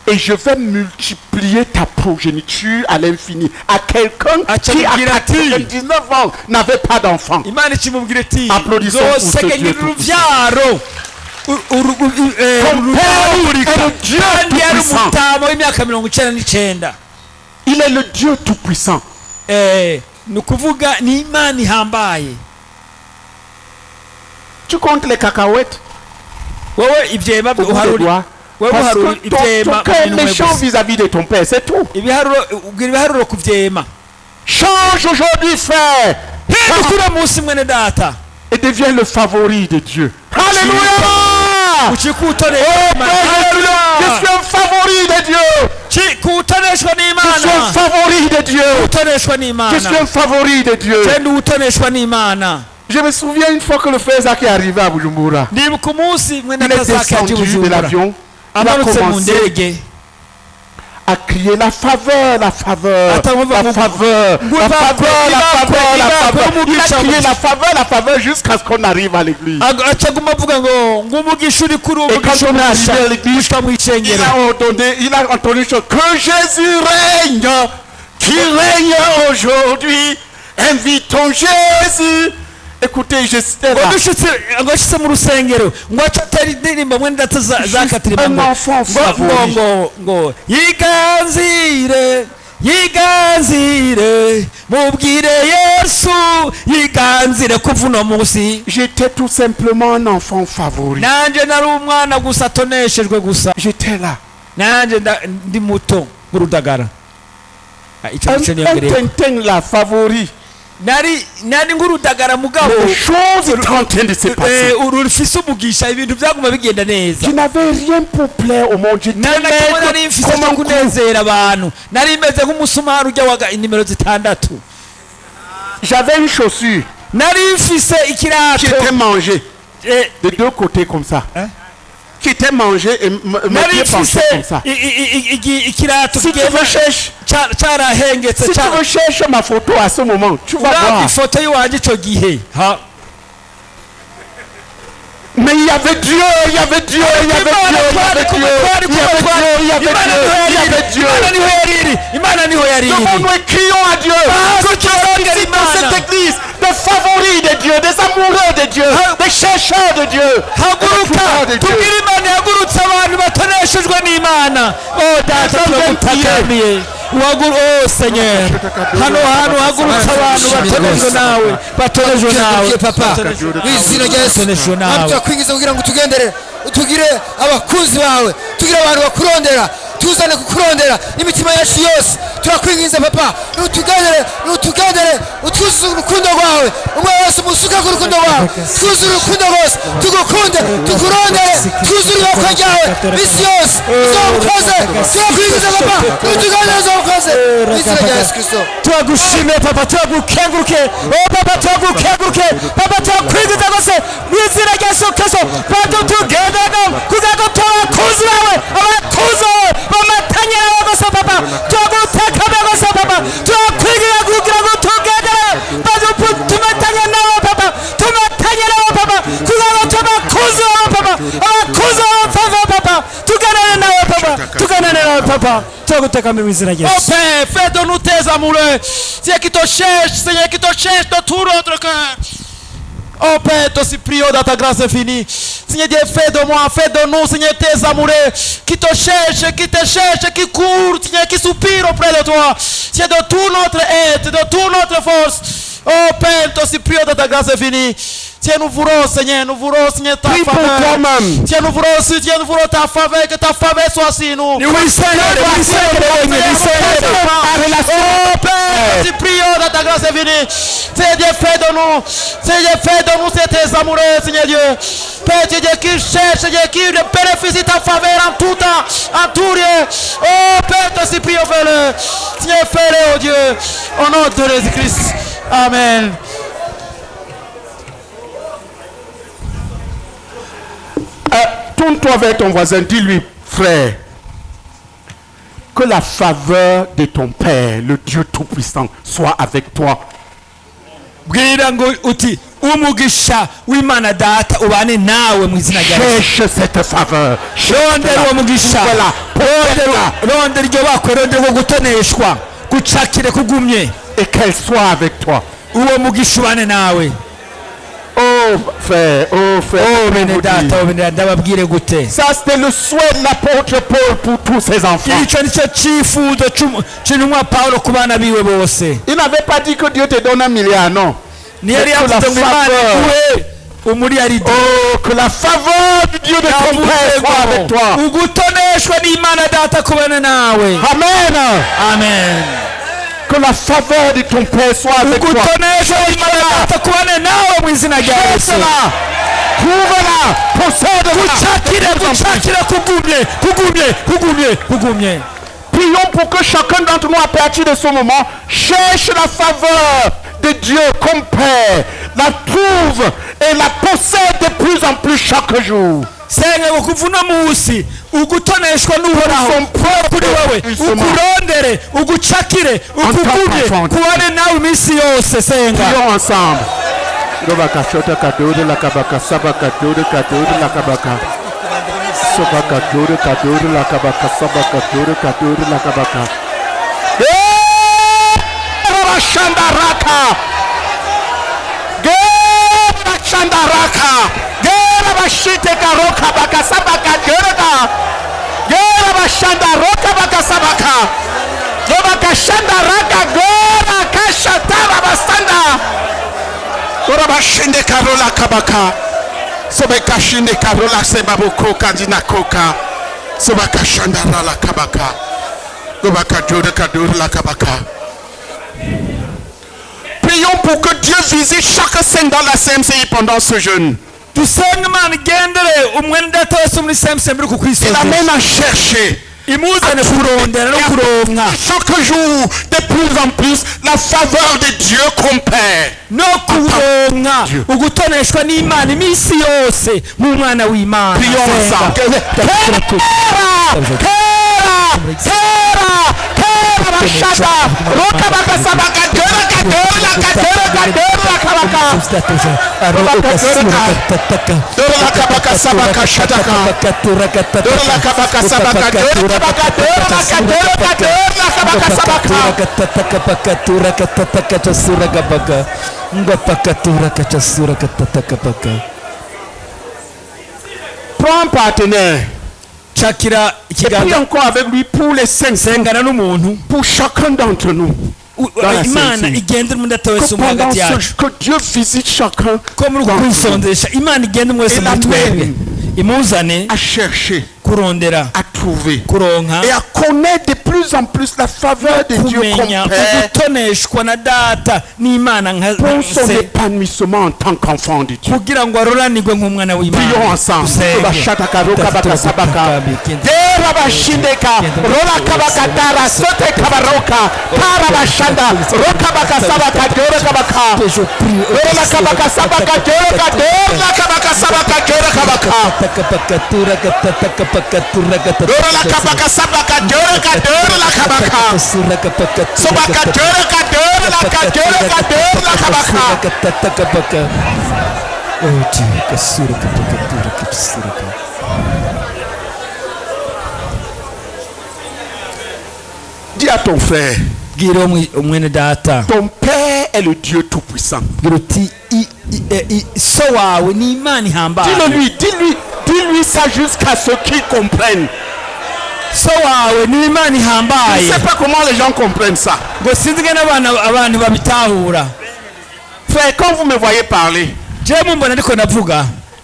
et je vais multiplier ta progéniture à l'infini. À quelqu'un qui à 99 ans n'avait pas d'enfant. Imana ikimubwira iti Applaudissons pour ce Dieu nzosegenyera tout-puissant. uruvyaro kandi yari tout-puissant. umutama w'imyaka 99. Il est le Dieu tout-puissant. ni ukuvuga ni Imana ihambaye. Tu comptes les cacahuètes wowe ivyema au bout des uharuri doigts. wowe Parce uharuri que ton ivyema cœur est méchant vis-à-vis de ton père, c'est tout. ubwira ibiharuro ku vyema. Change aujourd'hui, frère. hinduka uno munsi mwene data, Et deviens le favori de Dieu. Alléluia. ukikutoneshwa Je suis un favori de Dieu. kutoneshwa Je suis un n'Imana, favori de Dieu. utoneshwa Je suis n'Imana, un favori de Dieu. kandi utoneshwa n'Imana. Je me souviens une fois que le frère Zach est arrivé à Bujumbura. Il est descendu de l'avion. Il a commencé à crier la faveur, la faveur, la faveur, la faveur, la faveur, la faveur. Il a crié la faveur jusqu'à ce qu'on arrive à l'église. Et quand on est arrivé à l'église, il a entendu que Jésus règne, qui règne aujourd'hui. Invitons Jésus. Écoutez, j'espère. Un enfant favori. J'étais tout simplement un enfant favori. J'étais là. Un tintin là, favori. Les choses étaient en train de se passer. Je n'avais rien pour plaire au monde. J'avais une chaussure qui était mangée de deux côtés comme ça. Qui était mangé et me pensait comme ça. Si tu veux chercher ma photo à ce moment, tu vas voir. Mais il y avait Dieu, il y avait Dieu, il y avait Dieu, il y avait Dieu, il y avait Dieu, il y avait Dieu. Devons-nous et crions à Dieu. Ceux qui participent dans cette église, des favoris de Dieu, des amoureux de Dieu, des chercheurs de Dieu, des trouveurs de Dieu. Seigneur, tuzane kukurondera n'imitima yacu yose turakwinginze papa nutugendere utwuzuze urukundo rwawe umwe wese umusuka ku rukundo rwawe twuzuze urukundo rwose tugukunde tukurondere twuzuze ibakwe ryawe bisi yose uzobukoze turakwinginze papa nutugendere uzobukoze izina rya Yesu Kristo turagushimiye papa turagukenguruke papa turagukenguruke papa turakwinginze rwose mu izina rya Yesu Kristo papa tugendere kugira ngo turakuzi bawe abakuzi bamatanyira bagose papa tuguteka bagose papa tukwigira kugira ngo tugendere tumatanya nawe papa tumatanya nawe papa kugira ngo tubakuze papa abakuze papa tugendere nawe papa tugendere nawe papa tuguteka mu izina rya Yesu. Oh Père, fais de nous tes amoureux, Seigneur qui te cherche, Seigneur qui te cherche de tout notre cœur. Oh Père, te supplie dans ta grâce infinie. Seigneur Dieu, fais de moi, fais de nous, Seigneur, tes amoureux, qui te cherchent, qui courent, Seigneur, qui soupirent auprès de toi. Seigneur, de tout notre être, de toute notre force. Oh Père, te supplie dans ta grâce infinie. Seigneur, nous voulons, Seigneur, ta faveur. Seigneur, nous voulons ta faveur, que ta faveur soit sur nous. Oh Père, te supplie dans ta grâce infinie. Seigneur Dieu, fais de nous, c'est tes amoureux, Seigneur Dieu. Père Dieu qui cherche, Seigneur, qui bénéficie ta faveur en tout temps, en tout lieu. Oh Père, te supplie, fais-le. Seigneur, fais-le, oh Dieu, au nom de Jésus-Christ. Amen. Tourne-toi vers ton voisin, dis-lui, frère, que la faveur de ton Père, le Dieu Tout-Puissant, soit avec toi. Cherche cette faveur. Et qu'elle soit avec toi. Oh frère, ça c'était le souhait de l'apôtre Paul pour tous ses enfants. Il n'avait pas dit que Dieu te donne 1 milliard, non. Oh, que la faveur du Dieu de ton Père soit avec toi. Amen. Amen. Que la faveur de ton Père soit avec toi. Trouve-la, possède-la. Prions pour que chacun d'entre nous, à partir de ce moment, cherche la faveur de Dieu comme Père, la trouve et la possède de plus en plus chaque jour. senga ukuvuna musi ugutoneshwa n'uhoraho kuri wewe ukurondere ugucakire ukugumye kubane nawe iminsi yose senga. Prions ensemble. Robaka shota kadore la kabaka sabaka dore kadore la kabaka sabaka dore kadore la kabaka sabaka dore kadore la kabaka. Shandaraka Gera Shandaraka Gera Bashite Karoka Bakasabaka Gera Gera Bashandaroka Bakasabaka Gera Shandaraka Gera Kashatara Bastanda Gera Bashinde Karola Kabaka Sobeka Shinde Karola Sebaboko Kandina Koka Sobaka Shandara Kabaka Gobaka Dora Kadura la Kabaka. Prions pour que Dieu visite chaque saint dans la CMCI pendant ce jeûne. Il amène à chercher chaque jour de plus en plus la faveur de Dieu qu'on perd. Prions ensemble. Prends un partenaire. Et puis encore avec lui pour les saints, pour chacun d'entre nous. Que Dieu visite chacun et l'amène à chercher, à trouver et à connaître de plus en plus la faveur de Dieu qu'on perd pour son épanouissement en tant qu'enfant de Dieu. Prions ensemble. Dis à ton frère, ton Père est le Dieu Tout-Puissant. Dis-lui ça jusqu'à ce qu'il comprenne. Je ne sais pas comment les gens comprennent ça. Frère, quand vous me voyez parler,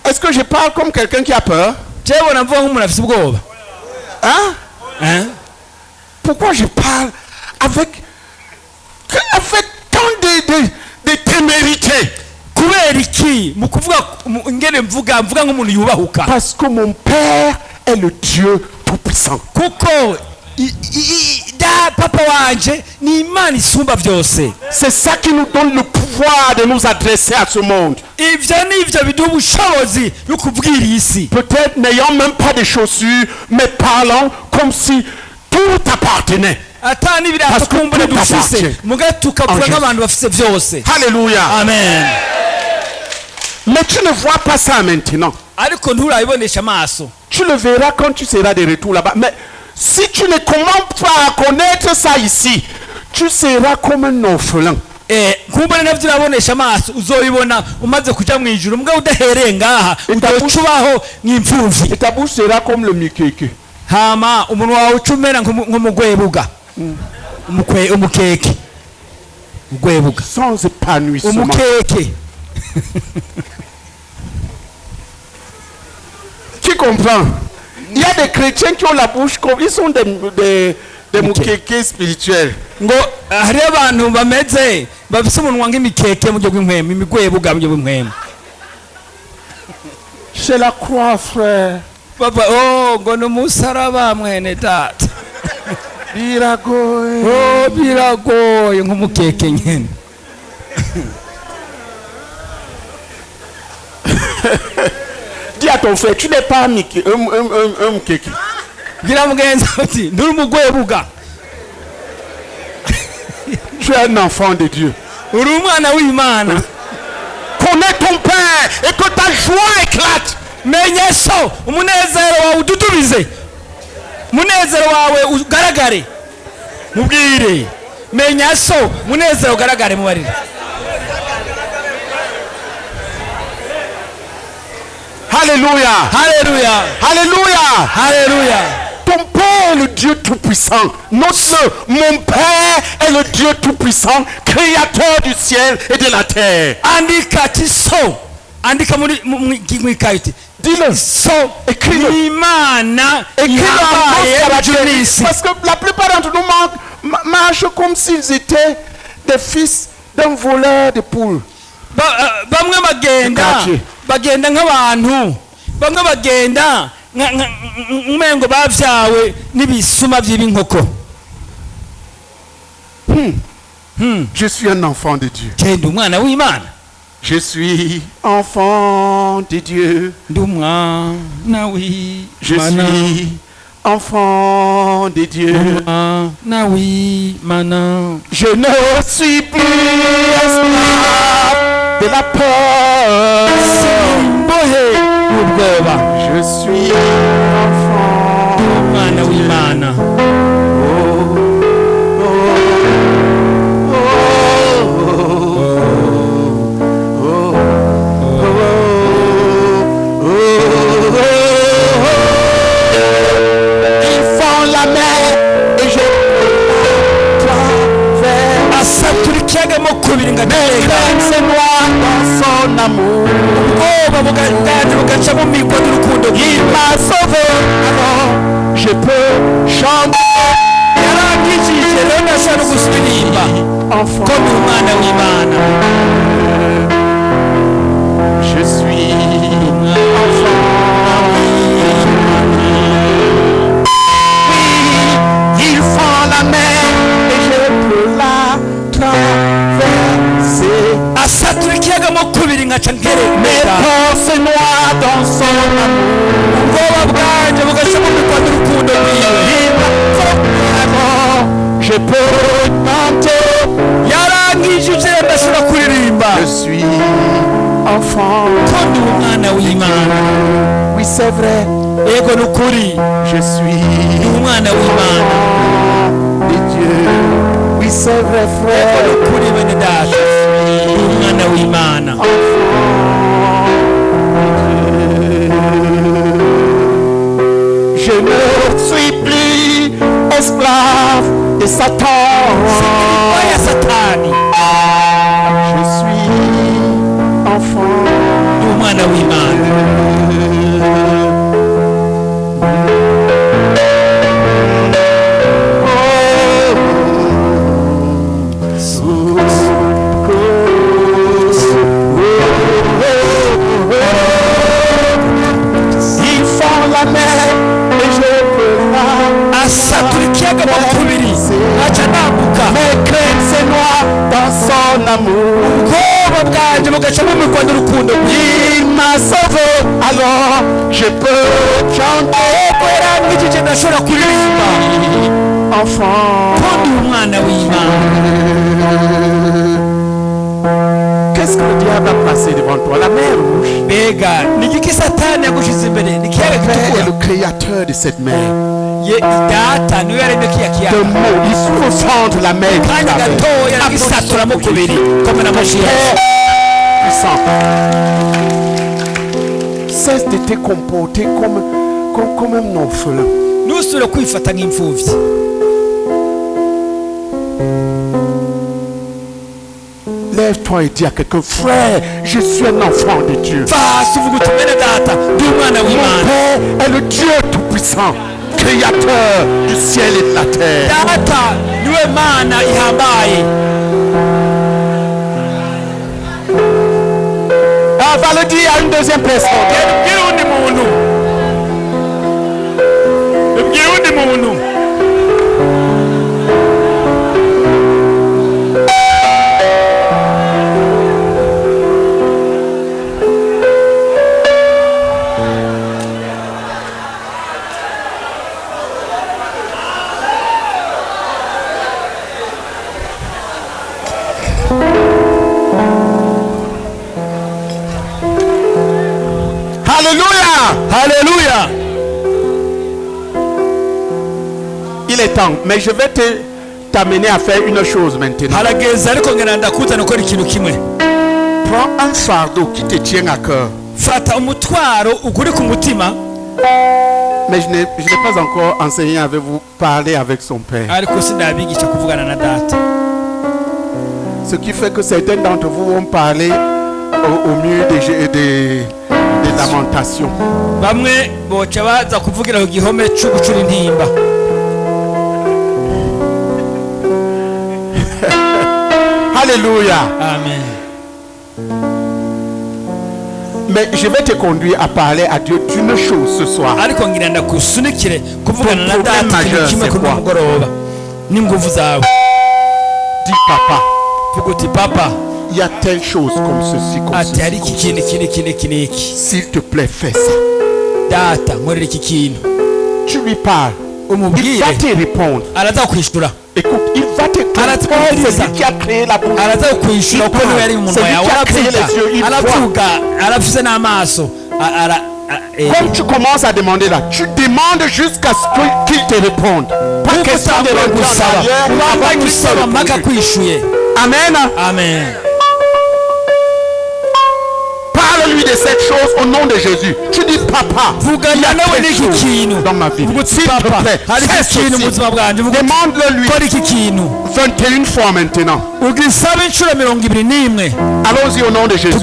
est-ce que je parle comme quelqu'un qui a peur? Hein? Pourquoi je parle avec tant de témérité? Parce que mon Père est le Dieu Tout-Puissant. C'est ça qui nous donne le pouvoir de nous adresser à ce monde. Peut-être n'ayant même pas de chaussures, mais parlant comme si tout appartenait. Parce que tout appartient. Alléluia. Amen. Mais tu ne vois pas ça maintenant. Tu le verras quand tu seras de retour là-bas. Mais si tu ne commences pas à connaître ça ici, tu seras comme un orphelin. Et ta bouche sera comme le mikeke. Sans épanouissement. Tu comprends? Il y a des chrétiens qui ont la bouche comme ils sont des mukeke spirituels. C'est la croix, frère. Dis à ton frère, tu n'es pas Mickey, Keki. Tu es un enfant de Dieu. Connais ton Père et que ta joie éclate. Alléluia. Alléluia. Alléluia. Alléluia. Ton Père est le Dieu Tout-Puissant. Note-le. Mon Père est le Dieu Tout-Puissant, créateur du ciel et de la terre. Andika tiso. Andika mwikaiti. Dis-le. So. Écris-le. Écris-le. Parce que la plupart d'entre nous marchent comme s'ils étaient des fils d'un voleur de poules. Bamwe bagenda nk'abantu bamwe bagenda umengo bavyawe n'ibisuma by'ibinkoko. Je suis un enfant de Dieu. Kenda umwana w'Imana. Je suis enfant de Dieu. Ndi umwana w'Imana. Je suis enfant de Dieu. Umwana w'Imana. Je ne suis plus esclave de la peur. Je suis enfant umwana w'Imana. Ils font la mer et je traverse. Asaturikiaga mo kubiri nga C'est moi dans son amour. Il m'a sauvé, alors je peux chanter. Enfant, je suis enfant. Oui, ils font la mer et je peux la traverser. Mes forces noires dans son amour. Je peux chanter. Je suis enfant. Oui, c'est vrai. Je suis enfant de Dieu. Oui, c'est vrai, frère. Je ne suis plus esclave de Satan. Je suis enfant. Ils font la mer et je peux la mes craintes c'est noir dans son amour. Il m'a sauvé, alors je peux chanter. Enfant. Qu'est-ce que le diable a placé devant toi? La mer rouge. Père est le créateur de cette mer. De mots, il faut fendre la mer. Cesse de te comporter comme un orphelin. Lève-toi et dis à quelqu'un, frère, je suis un enfant de Dieu. Mon Père est le Dieu Tout-Puissant, créateur du ciel et de la terre. Ah, va le dire à une deuxième personne. Alléluia. Haleluya. Il est temps, mais je vais t'amener à faire une chose maintenant. Harageze ariko ngena ndakuzana ukora ikintu kimwe. Prends un fardeau qui te tient à cœur. Fata umutwaro ukuri ku mutima. Mais je n'ai pas encore enseigné avec vous parler avec son père. Ariko sindabigisha kuvugana na data. Ce qui fait que certains d'entre vous vont parler au mieux des lamentations. Bamwe boca baza kuvugira ku gihome cyo gucura intimba. Alléluia. Amen. Mais je vais te conduire à parler à Dieu d'une chose ce soir. Ariko ngira ndakusunikire kuvugana na data kimwe ku mugoroba. N'inguvu zawe. Dis papa. Vuguti papa. Il y a telle chose comme ceci, comme ati hari ceci. kini. S'il te plaît, fais ça. Data nkorera iki kintu. Tu lui parles. Il va te répondre. Araza kwishura. Écoute, il va te répondre. C'est lui qui a créé la bouche. Araza kwishura ko niwe yari mu munwa yawe. Aravuga, arafise n'amaso. Comme tu commences à demander là, tu demandes jusqu'à ce qu'il te réponde. Pas question de rentrer en arrière. Amen. Amen. Parle-lui de cette chose au nom de Jésus. Tu dis papa, il y a quelque chose dans ma vie. S'il te plaît, fais ceci. Demande-le-lui 21 fois maintenant. Allons-y au nom de Jésus.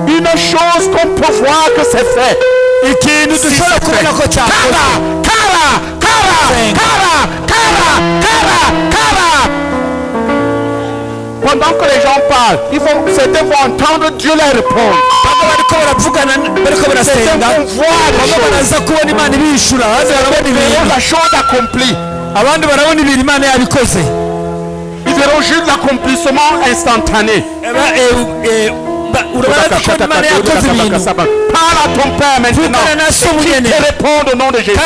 Une chose qu'on peut voir que c'est fait. Pendant que les gens parlent, certains vont entendre Dieu leur répondre. Certains vont voir les choses. La chose accomplie. Ils verront juste l'accomplissement instantané. Parle à ton père maintenant. Il te répond au nom de Jésus.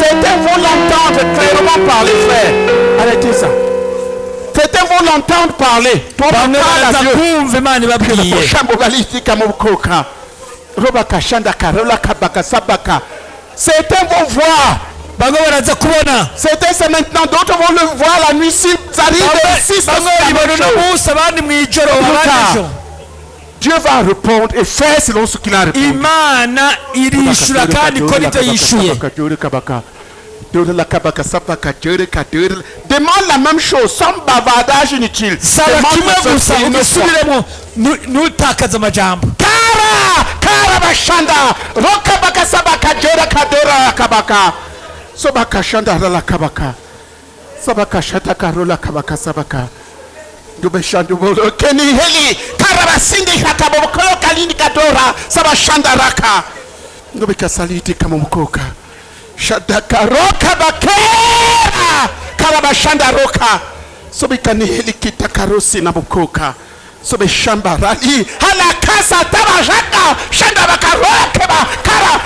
Certains vont l'entendre clairement parler, frère. Arrêtez ça. Certains vont l'entendre parler. Toi, parle à Dieu. Certains vont voir. Certains c'est maintenant, d'autres vont le voir la nuit. S'ils arrivent Dieu va répondre et faire selon ce qu'il a répondu. Demande la même chose sans bavardage inutile. Shadakaroka bakera karabashanda roka sobikani helikita karosi na bukoka sobe shamba rali hala kasa tabajaka shanda bakaroke ba kara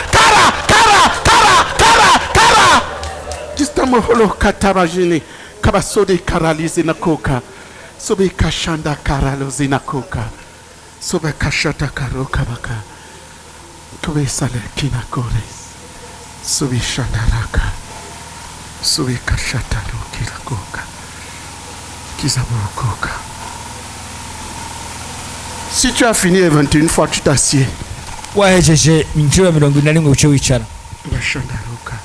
jistamo holo katabajini kabasodi karalizi na koka sobe kashanda karalozi na koka sobe kashata karoka baka kobe sale kina kore Subi Shandaraka, Subi Kashataru Kilakoka, Kizabukoka. Si tu as fini les 21 fois, tu t'assieds. Ouais, j'ai minjura milongo nari ngo uce wicara. Bashandaruka.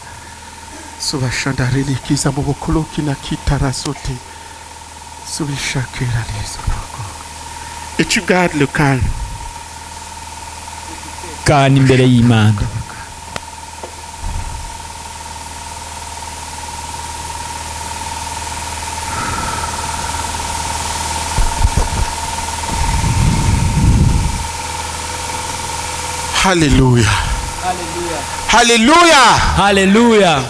Et tu gardes le calme. Kandi imbere y'Imana. Alléluia. Alléluia. Alléluia.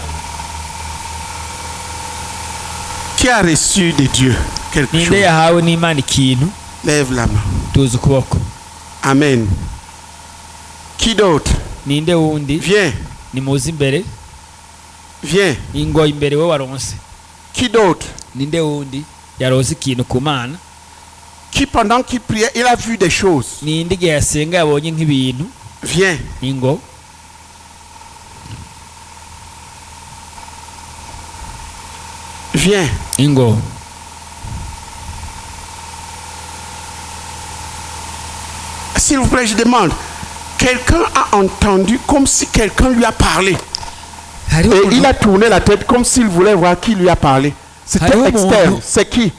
Qui a reçu de Dieu quelque Ninde chose? yahawe n'Imana ikintu? Lève la main. Tuzi ukuboko. Amen. Qui d'autre? Ninde wundi? Viens. Nimuze imbere. Viens. Ingo imbere we waronse. Qui d'autre? Ninde wundi yaronse ikintu ku Mana? Qui pendant qu'il priait, il a vu des choses. Ninde igihe yasenga yabonye nk'ibintu? Viens. Ingo. Viens. Ingo. S'il vous plaît, je demande. Quelqu'un a entendu comme si quelqu'un lui a parlé. Et il a tourné la tête comme s'il voulait voir qui lui a parlé. C'était externe. C'est qui?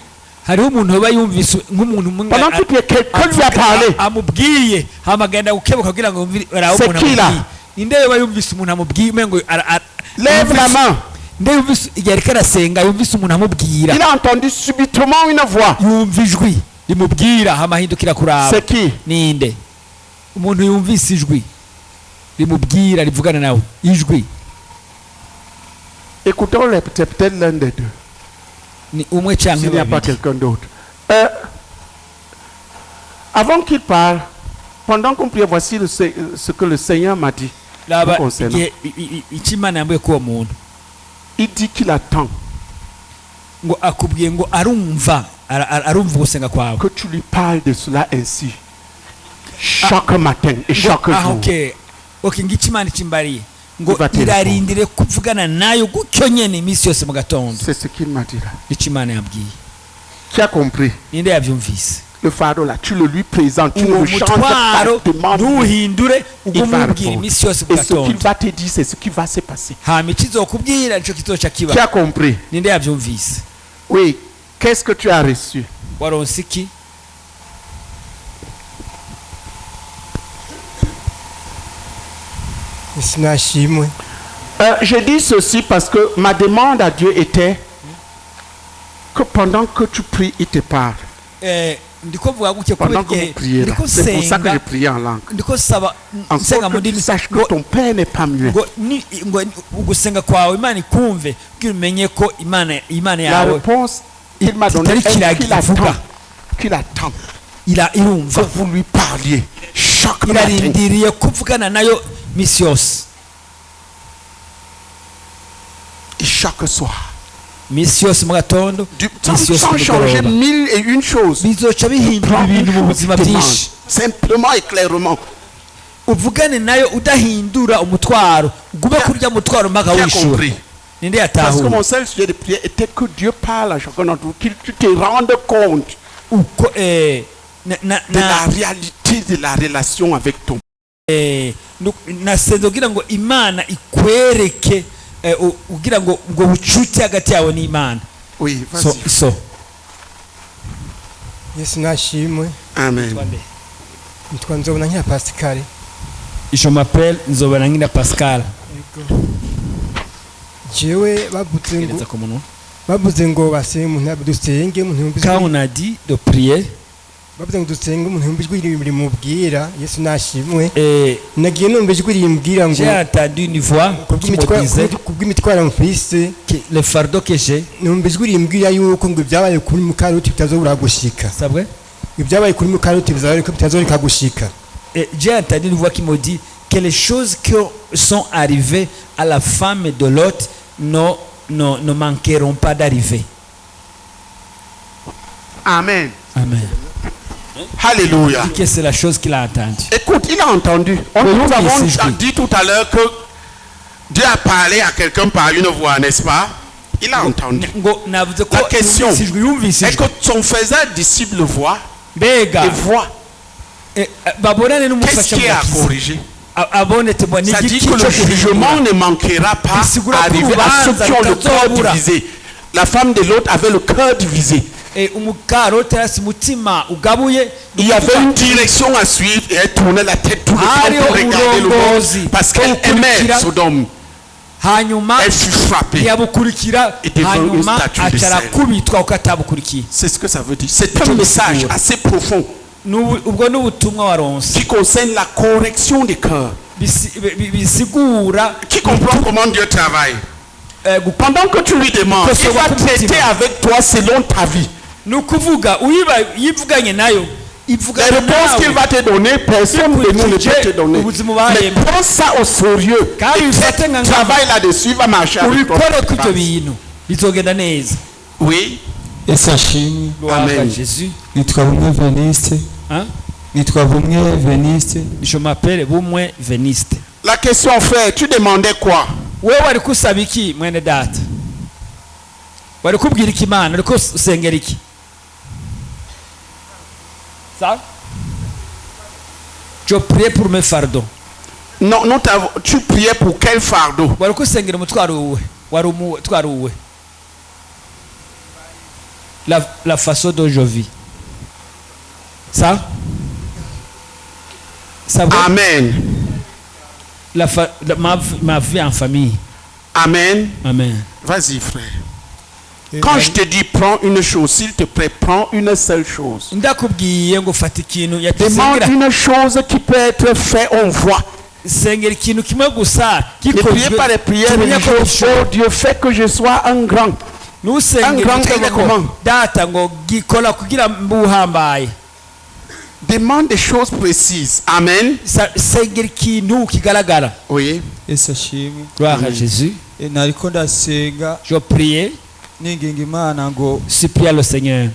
Hariho umuntu uba yumvise nk'umuntu umwe pendant que quelqu'un lui a parlé. Amubwiye hamagenda ukebuka kugira ngo araho umuntu amubwiye. Ninde yoba yumvise umuntu amubwiye umengo lève la main. Nde yumvise igihe ariko arasenga yumvise umuntu amubwira. Il a entendu subitement une voix. Yumva ijwi rimubwira hamahindukira kuraba. C'est qui? Ninde? Umuntu yumvise ijwi rimubwira rivugana nawe ijwi. Écoutons-le, peut-être l'un des deux. S'il n'y a pas quelqu'un d'autre. Avant qu'il parle, pendant qu'on prie, voici ce que le Seigneur m'a dit. Il dit qu'il attend que tu lui parles de cela ainsi chaque matin et chaque jour. Ngo irarindire kuvugana nayo gutyo nyene imisi yose mu gatondo. C'est ce qu'il m'a dit là. Ichimana yabwiye. Tu as compris? Ninde yavyumvise? Le fardeau là, tu le lui présentes, tu le chantes, tu demandes. Nuhindure ugumubwira imisi yose mu gatondo. Et ce qu'il va te dire, c'est ce qui va se passer. Hama ikizokubwira nico kizoca kiba. Tu as compris? Ninde yavyumvise? Oui. Qu'est-ce que tu as reçu? Waronse iki? Je dis ceci parce que ma demande à Dieu était que pendant que tu pries, il te parle. Pendant que vous priez là, c'est pour ça que je priais en langue. En sorte que tu saches que ton Père n'est pas muet. La réponse, il m'a donné qu'il attend. Que vous lui parliez chaque matin. Et chaque soir. Sans changer 1001 choses. Simplement et clairement. Parce que mon seul sujet de prière était que Dieu parle à chacun d'entre vous, qu'il te rende compte de la réalité de la relation avec ton Père. Oui, vas-y. Yesu nashimwe. Amen. Nzobona nkira Pascal. Je m'appelle Nzobona Pascal. Jewe bavuze ngo base umuntu dusenge umuntu yumvise. Quand on a dit de prier, bavuze ngo dusenge umuntu yumvise ijwi rimubwira Yesu nashimwe. Nagiye numva ijwi rimbwira ngo j'ai entendu une voix qui me disait kubw'imitwaro mfise le fardeau que j'ai. Numva ijwi rimbwira yuko ngo ibyabaye kuri Mukaroti bitazobura gushika. C'est vrai? Ibyabaye kuri Mukaroti bitazoreka gushika. J'ai entendu une voix qui me dit que les choses qui sont arrivées à la femme de Lot ne manqueront pas d'arriver. Amen. Amen. Alléluia. Que c'est la chose qu'il a entendue. Écoute, il a entendu. Nous avons dit tout à l'heure que Dieu a parlé à quelqu'un par une voix, n'est-ce pas? Il a entendu. La question est que son faisait disciple voit et voit. Qu'est-ce qui est à corriger? Ça dit que le jugement ne manquera pas à arriver à ceux qui ont le cœur divisé. La femme de l'autre avait le cœur divisé. Il y avait une direction à suivre et elle tournait la tête tout le temps pour regarder le monde parce qu'elle aimait Sodome. Elle fut frappée et devenue une statue de sel. C'est ce que ça veut dire. C'est un message assez profond qui concerne la correction des cœurs. Qui comprend comment Dieu travaille. Pendant que tu lui demandes, il va traiter avec toi selon ta vie. Les réponses qu'il va te donner, personne de nous ne peut te donner. Mais prends ça au sérieux. Et travaille là-dessus, il va marcher avec toi. Oui. Et sashimi. Amen. Nitwa bumwe Veniste. Nitwa bumwe Veniste. Je m'appelle Bumwe Veniste. La question, frère, tu demandais quoi? Wewe wari kusaba iki mwene data? Wari kubwira iki Imana? Wari kusengera iki? Ça? Je priais pour mes fardeaux. Non, non, tu priais pour quel fardeau? Wari kusengera umutwaro uwe. Wari umutwaro uwe. La façon dont je vis. Ça? Ça va? Amen. Ma vie en famille. Amen. Amen. Vas-y, frère. Quand je te dis prends une chose, s'il te plaît, prends une seule chose. Demande une chose qui peut être faite, on voit. Ne priez pas les prières religieuses. Oh Dieu, fais que je sois un grand. Un grand, il est comment? Demande des choses précises. Amen. Oui. Gloire à Jésus. Je priais. Supplie le Seigneur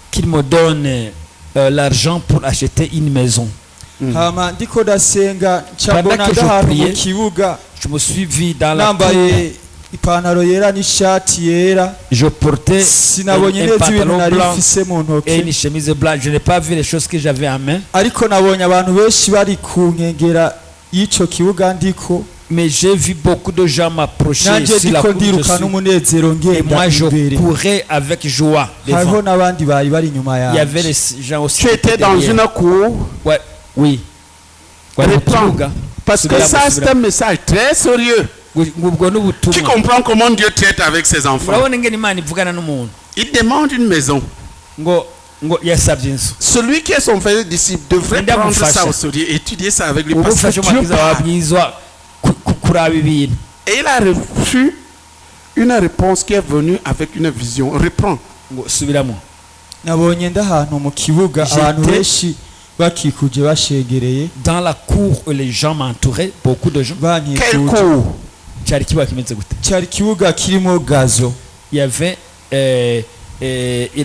qu'il me donne l'argent pour acheter une maison. Pendant que je priais, je me suis vu dans la cour. Je portais un pantalon blanc et une chemise blanche. Je n'ai pas vu les choses que j'avais en main. Mais j'ai vu beaucoup de gens m'approcher sur la cour dessus. Et moi je courais avec joie devant. Il y avait des gens aussi. Tu étais dans une cour? Ouais, oui. Parce que ça c'est un message très sérieux. Tu comprends comment Dieu traite avec ses enfants? Il demande une maison. Celui qui est son frère disciple devrait prendre ça au sérieux et étudier ça avec lui parce que Dieu parle. Et il a reçu une réponse qui est venue avec une vision. Reprends. Dans la cour où les gens m'entouraient, beaucoup de gens. Quelle cour? Il y avait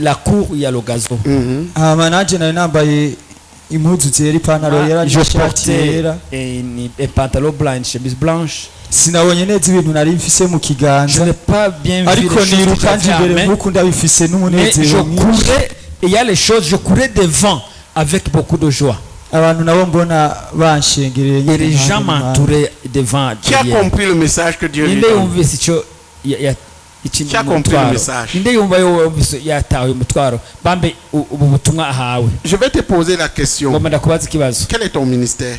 la cour où il y a le gazon. Je portais un pantalon blanc, une chemise blanche. Je n'ai pas bien vu les choses que j'avais en main, mais je courais, et il y a les choses, je courais devant avec beaucoup de joie. Et les gens m'entouraient devant. Qui a compris le message que Dieu lui donne? Qui a compris le message? Je vais te poser la question. Quel est ton ministère?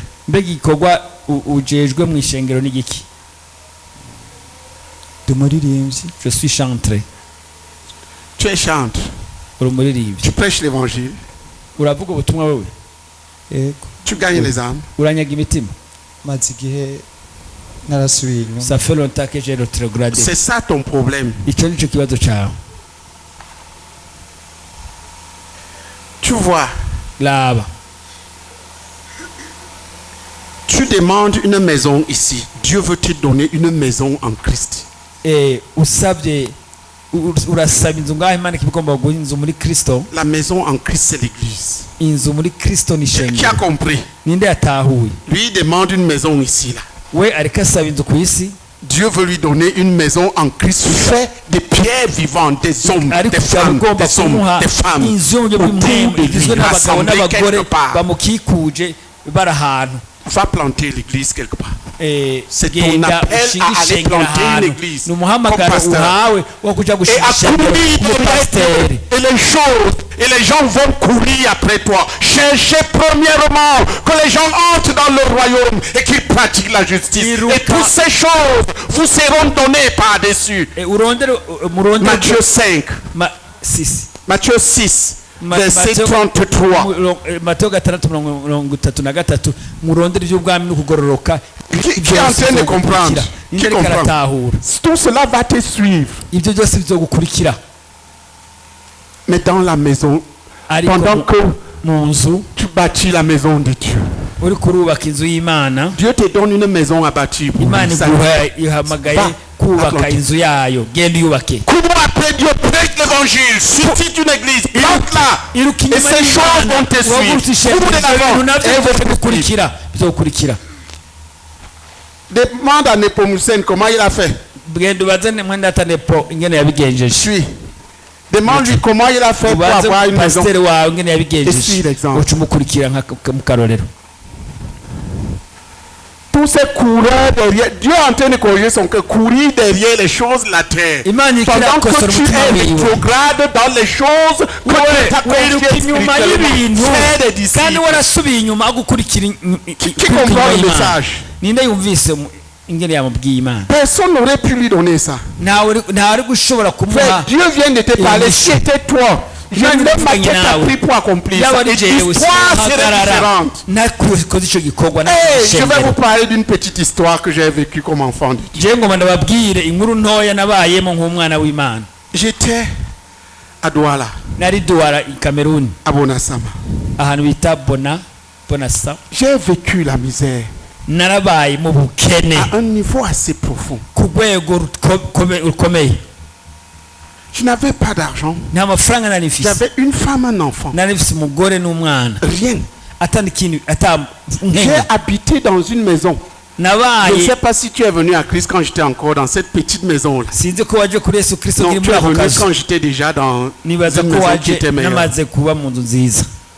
Je suis chanteur. Tu es chanteur. Tu prêches l'évangile. Tu gagnes les âmes. Ça fait longtemps que j'ai rétrogradé. C'est ça ton problème. Tu vois. Là. Tu demandes une maison ici. Dieu veut te donner une maison en Christ. Et vous savez, la maison en Christ, c'est l'église. Qui a compris? Lui il demande une maison ici là. Dieu veut lui donner une maison en Christ fait des pierres vivantes, des hommes, des femmes, des hommes, des femmes autour de lui, rassemblés quelque part. Va planter l'église quelque part. C'est ton appel à aller planter une église comme pasteur. Et les gens vont courir après toi. Cherchez premièrement que les gens entrent dans le royaume et qu'ils pratiquent la justice. Et toutes ces choses vous seront données par-dessus. Matthieu 5. Matthieu 6. Verset 33. Qui est en train de comprendre? Qui comprend? Tout cela va te suivre. Mais dans la maison, pendant que tu bâtis la maison de Dieu, Dieu te donne une maison à bâtir pour cours après Dieu, prêche l'évangile, suffit une église, plante-la, et ces choses vont te suivre. Demande à Nepomucène comment il a fait. Suis. Demande-lui comment il a fait pour avoir une maison. Et suis l'exemple. Tous ces coureurs derrière, Dieu est en train de corriger son cœur, courir derrière les choses de la terre. Pendant que tu es rétrograde dans les choses que tu as confiées spirituellement. Fais des disciples. Qui comprend le message? Personne n'aurait pu lui donner ça. Frère, Dieu vient de te parler, c'était toi. Je ne l'ai pas pris pour accomplir ça. Et l'histoire serait différente. Je vais vous parler d'une petite histoire que j'ai vécue comme enfant de Dieu. J'étais à Douala, à Bonasama. J'ai vécu la misère à un niveau assez profond. Je n'avais pas d'argent. J'avais une femme, un enfant. Rien. J'ai habité dans une maison. Je ne sais pas si tu es venu à Christ quand j'étais encore dans cette petite maison-là. Non, tu es venu quand j'étais déjà dans une maison qui était meilleure.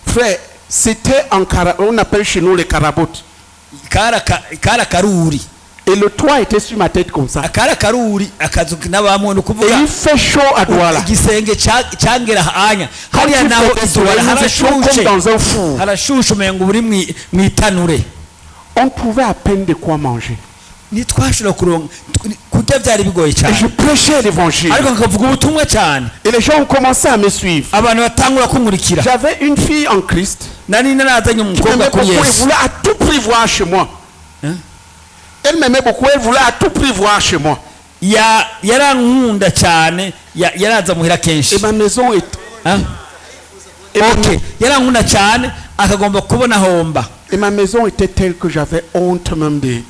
Frère, c'était en on appelle chez nous les carabotes. Et le toit était sur ma tête comme ça. Et il fait chaud à Douala. Quand tu fais comme dans un four. On trouvait à peine de quoi manger. Et je prêchais l'évangile. Et les gens ont commencé à me suivre. J'avais une fille en Christ qui m'aimait beaucoup et voulait à tout prix voir chez moi. Elle m'aimait beaucoup, elle voulait à tout prix voir chez moi. Et ma maison est... Et ma maison était telle que j'avais honte même de...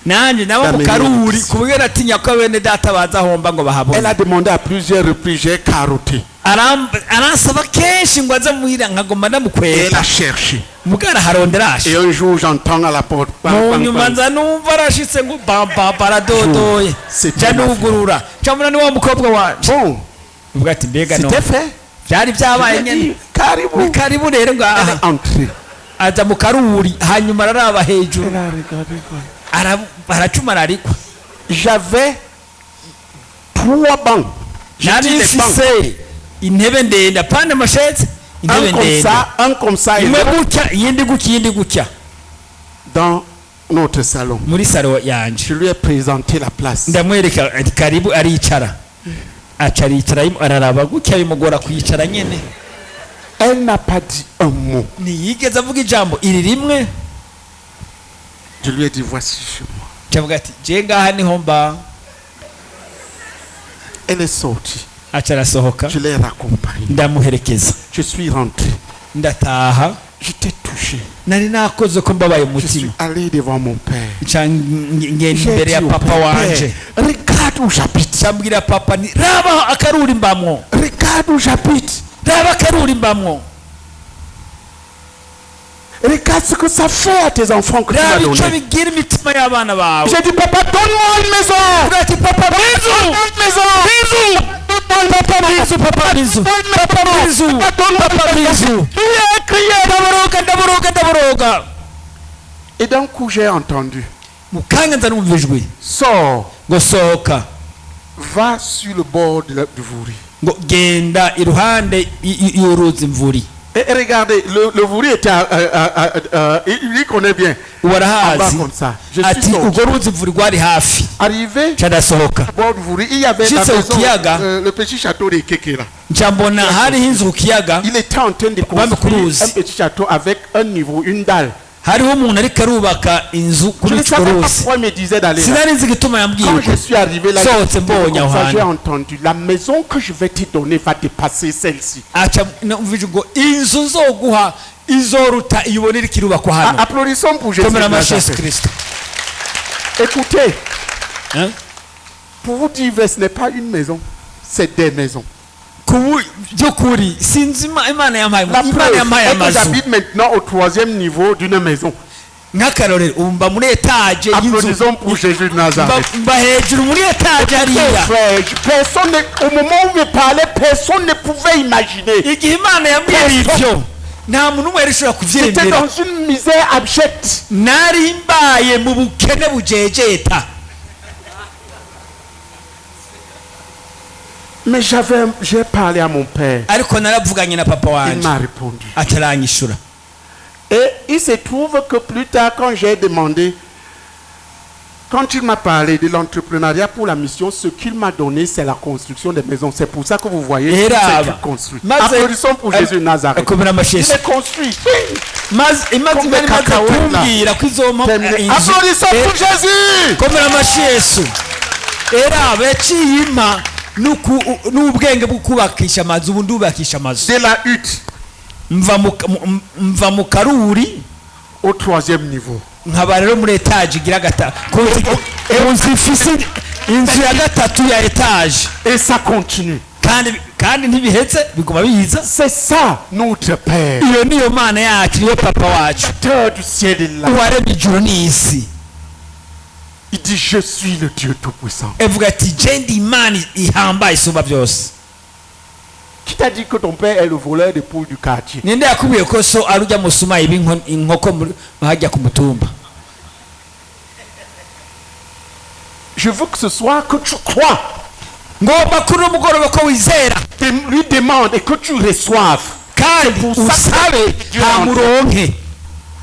Elle a demandé à plusieurs reprises, j'ai carotté. Et elle a cherché. Et un jour j'entends à la porte. C'était fait. Elle est entrée. J'avais 3 bancs. Un comme ça et dans notre salon. Je lui ai présenté la place. Elle n'a pas dit un mot. Je lui ai dit voici chez moi. Elle est sortie. Je l'ai raccompagnée. Je suis rentré. J'étais touché. Je suis allé devant mon père. J'ai dit au père, regarde où j'habite. Regarde où j'habite. Regarde ce que ça fait à tes enfants que tu m'as donné. J'ai dit, papa, donne-moi une maison. Papa, donne-moi une maison. Et d'un coup, j'ai entendu. Sors. Va sur le bord du Vouri. Et regardez, le Vouri était il connaît bien. En bas comme ça. Je suis arrivé au bord du Vouri, il y avait la maison, le petit château de Kekera. Il était en train de construire un petit château avec un niveau, une dalle. Je ne sais pas pourquoi il me disait d'aller là. Quand je suis arrivé là, j'ai entendu, la maison que je vais te donner va dépasser celle-ci. Applaudissons pour Jésus. Écoutez, pour vous dire, ce n'est pas une maison, c'est des maisons. La preuve est que j'habite maintenant au 3e niveau d'une maison. Applaudissons pour Jésus de Nazareth. Personne, au moment où je parlais, personne ne pouvait imaginer. J'étais dans une misère abjecte. Mais j'ai parlé à mon père. Il m'a répondu. Et il se trouve que plus tard, quand j'ai demandé, quand il m'a parlé de l'entrepreneuriat pour la mission, ce qu'il m'a donné, c'est la construction des maisons. C'est pour ça que vous voyez qu'il construit. Applaudissons pour Jésus de Nazareth. Il est construit. Applaudissons pour Jésus. De la hutte au 3e niveau. Et ça continue. C'est ça notre Père. Créateur du ciel et de la terre. Il dit, je suis le Dieu Tout-Puissant. Qui t'a dit que ton père est le voleur des poules du quartier? Je veux que ce soit que tu crois. Lui demande et que tu reçoives. Pour ça que Dieu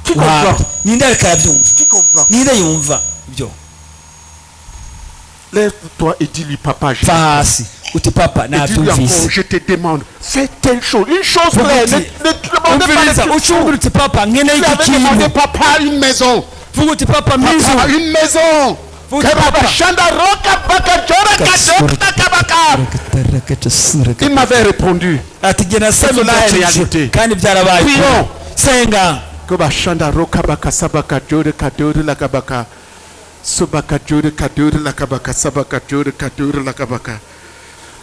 qui comprend? Qui comprend? Lève-toi et dis-lui, papa, je te demande, fais telle chose, une chose vraie. Ne demande pas papa, une maison. Papa, une maison. Il m'avait répondu. C'est la réalité. Prions. Sobakajore kadore la kabaka sabakajore kadore la kabaka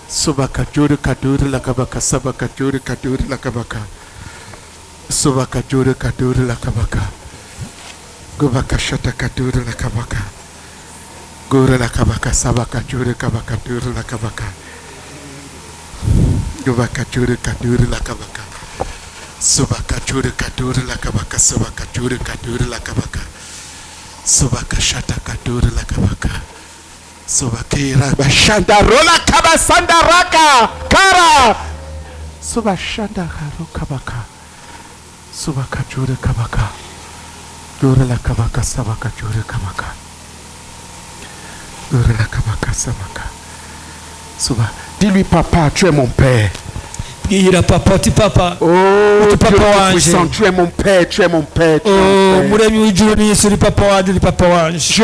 sobakajore kadore la kabaka sabakajore kadore la kabaka sobakajore kadore la kabaka gobaka shata kadore la kabaka gore la kabaka sabakajore kabaka dore la kabaka gobakajore kadore la kabaka sobakajore kadore la kabaka sabakajore kadore la kabaka Sobaka shata kadore la kabaka. Sobakira bashanda rola kabasanda raka kara. Sobashanda haro kabaka. Sobaka jure kabaka. Dore la kabaka sabaka jure kabaka. Dore la kabaka sabaka. Soba. Dis-lui papa, tu es mon père. Oh, Papa puissant, tu es mon père, tu es mon père. Je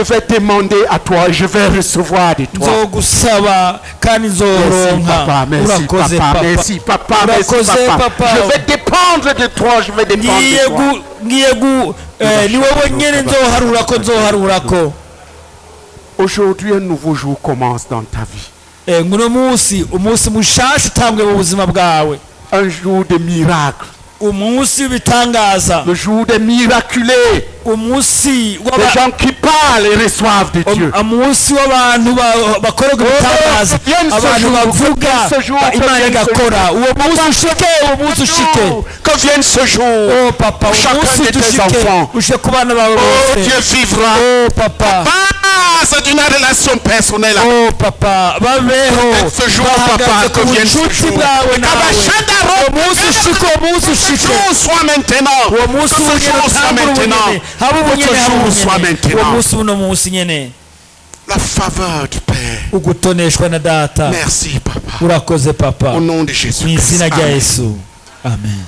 vais demander à toi, je vais recevoir de toi. Merci papa, merci papa, merci papa. Je vais dépendre de toi, je vais dépendre de toi. Aujourd'hui, un nouveau jour commence dans ta vie. Un jour de miracle. umunsi w'ibitangaza, le jour des miraculés, umunsi des gens qui parlent et reçoivent de Dieu. umunsi w'abantu bakora ibitangaza, abantu bavuga Imana igakora. Uwo munsi ushike, uwo munsi ushike. Que vienne ce jour. Oh papa, chacun de tes enfants. Ushike ku bana bawe Oh, bose. Dieu vivra. Oh papa. C'est une relation personnelle. Oh papa, babeho. Ce jour, papa, que vienne ce jour. Uwo munsi ushike, uwo munsi ushike. Ce jour soit maintenant. Uwo munsi Ce jour soit maintenant. La faveur du Père. Ugutoneshwa na data. Merci, papa. Urakoze papa. Au nom de Jésus. Mu izina rya Yesu. Amen.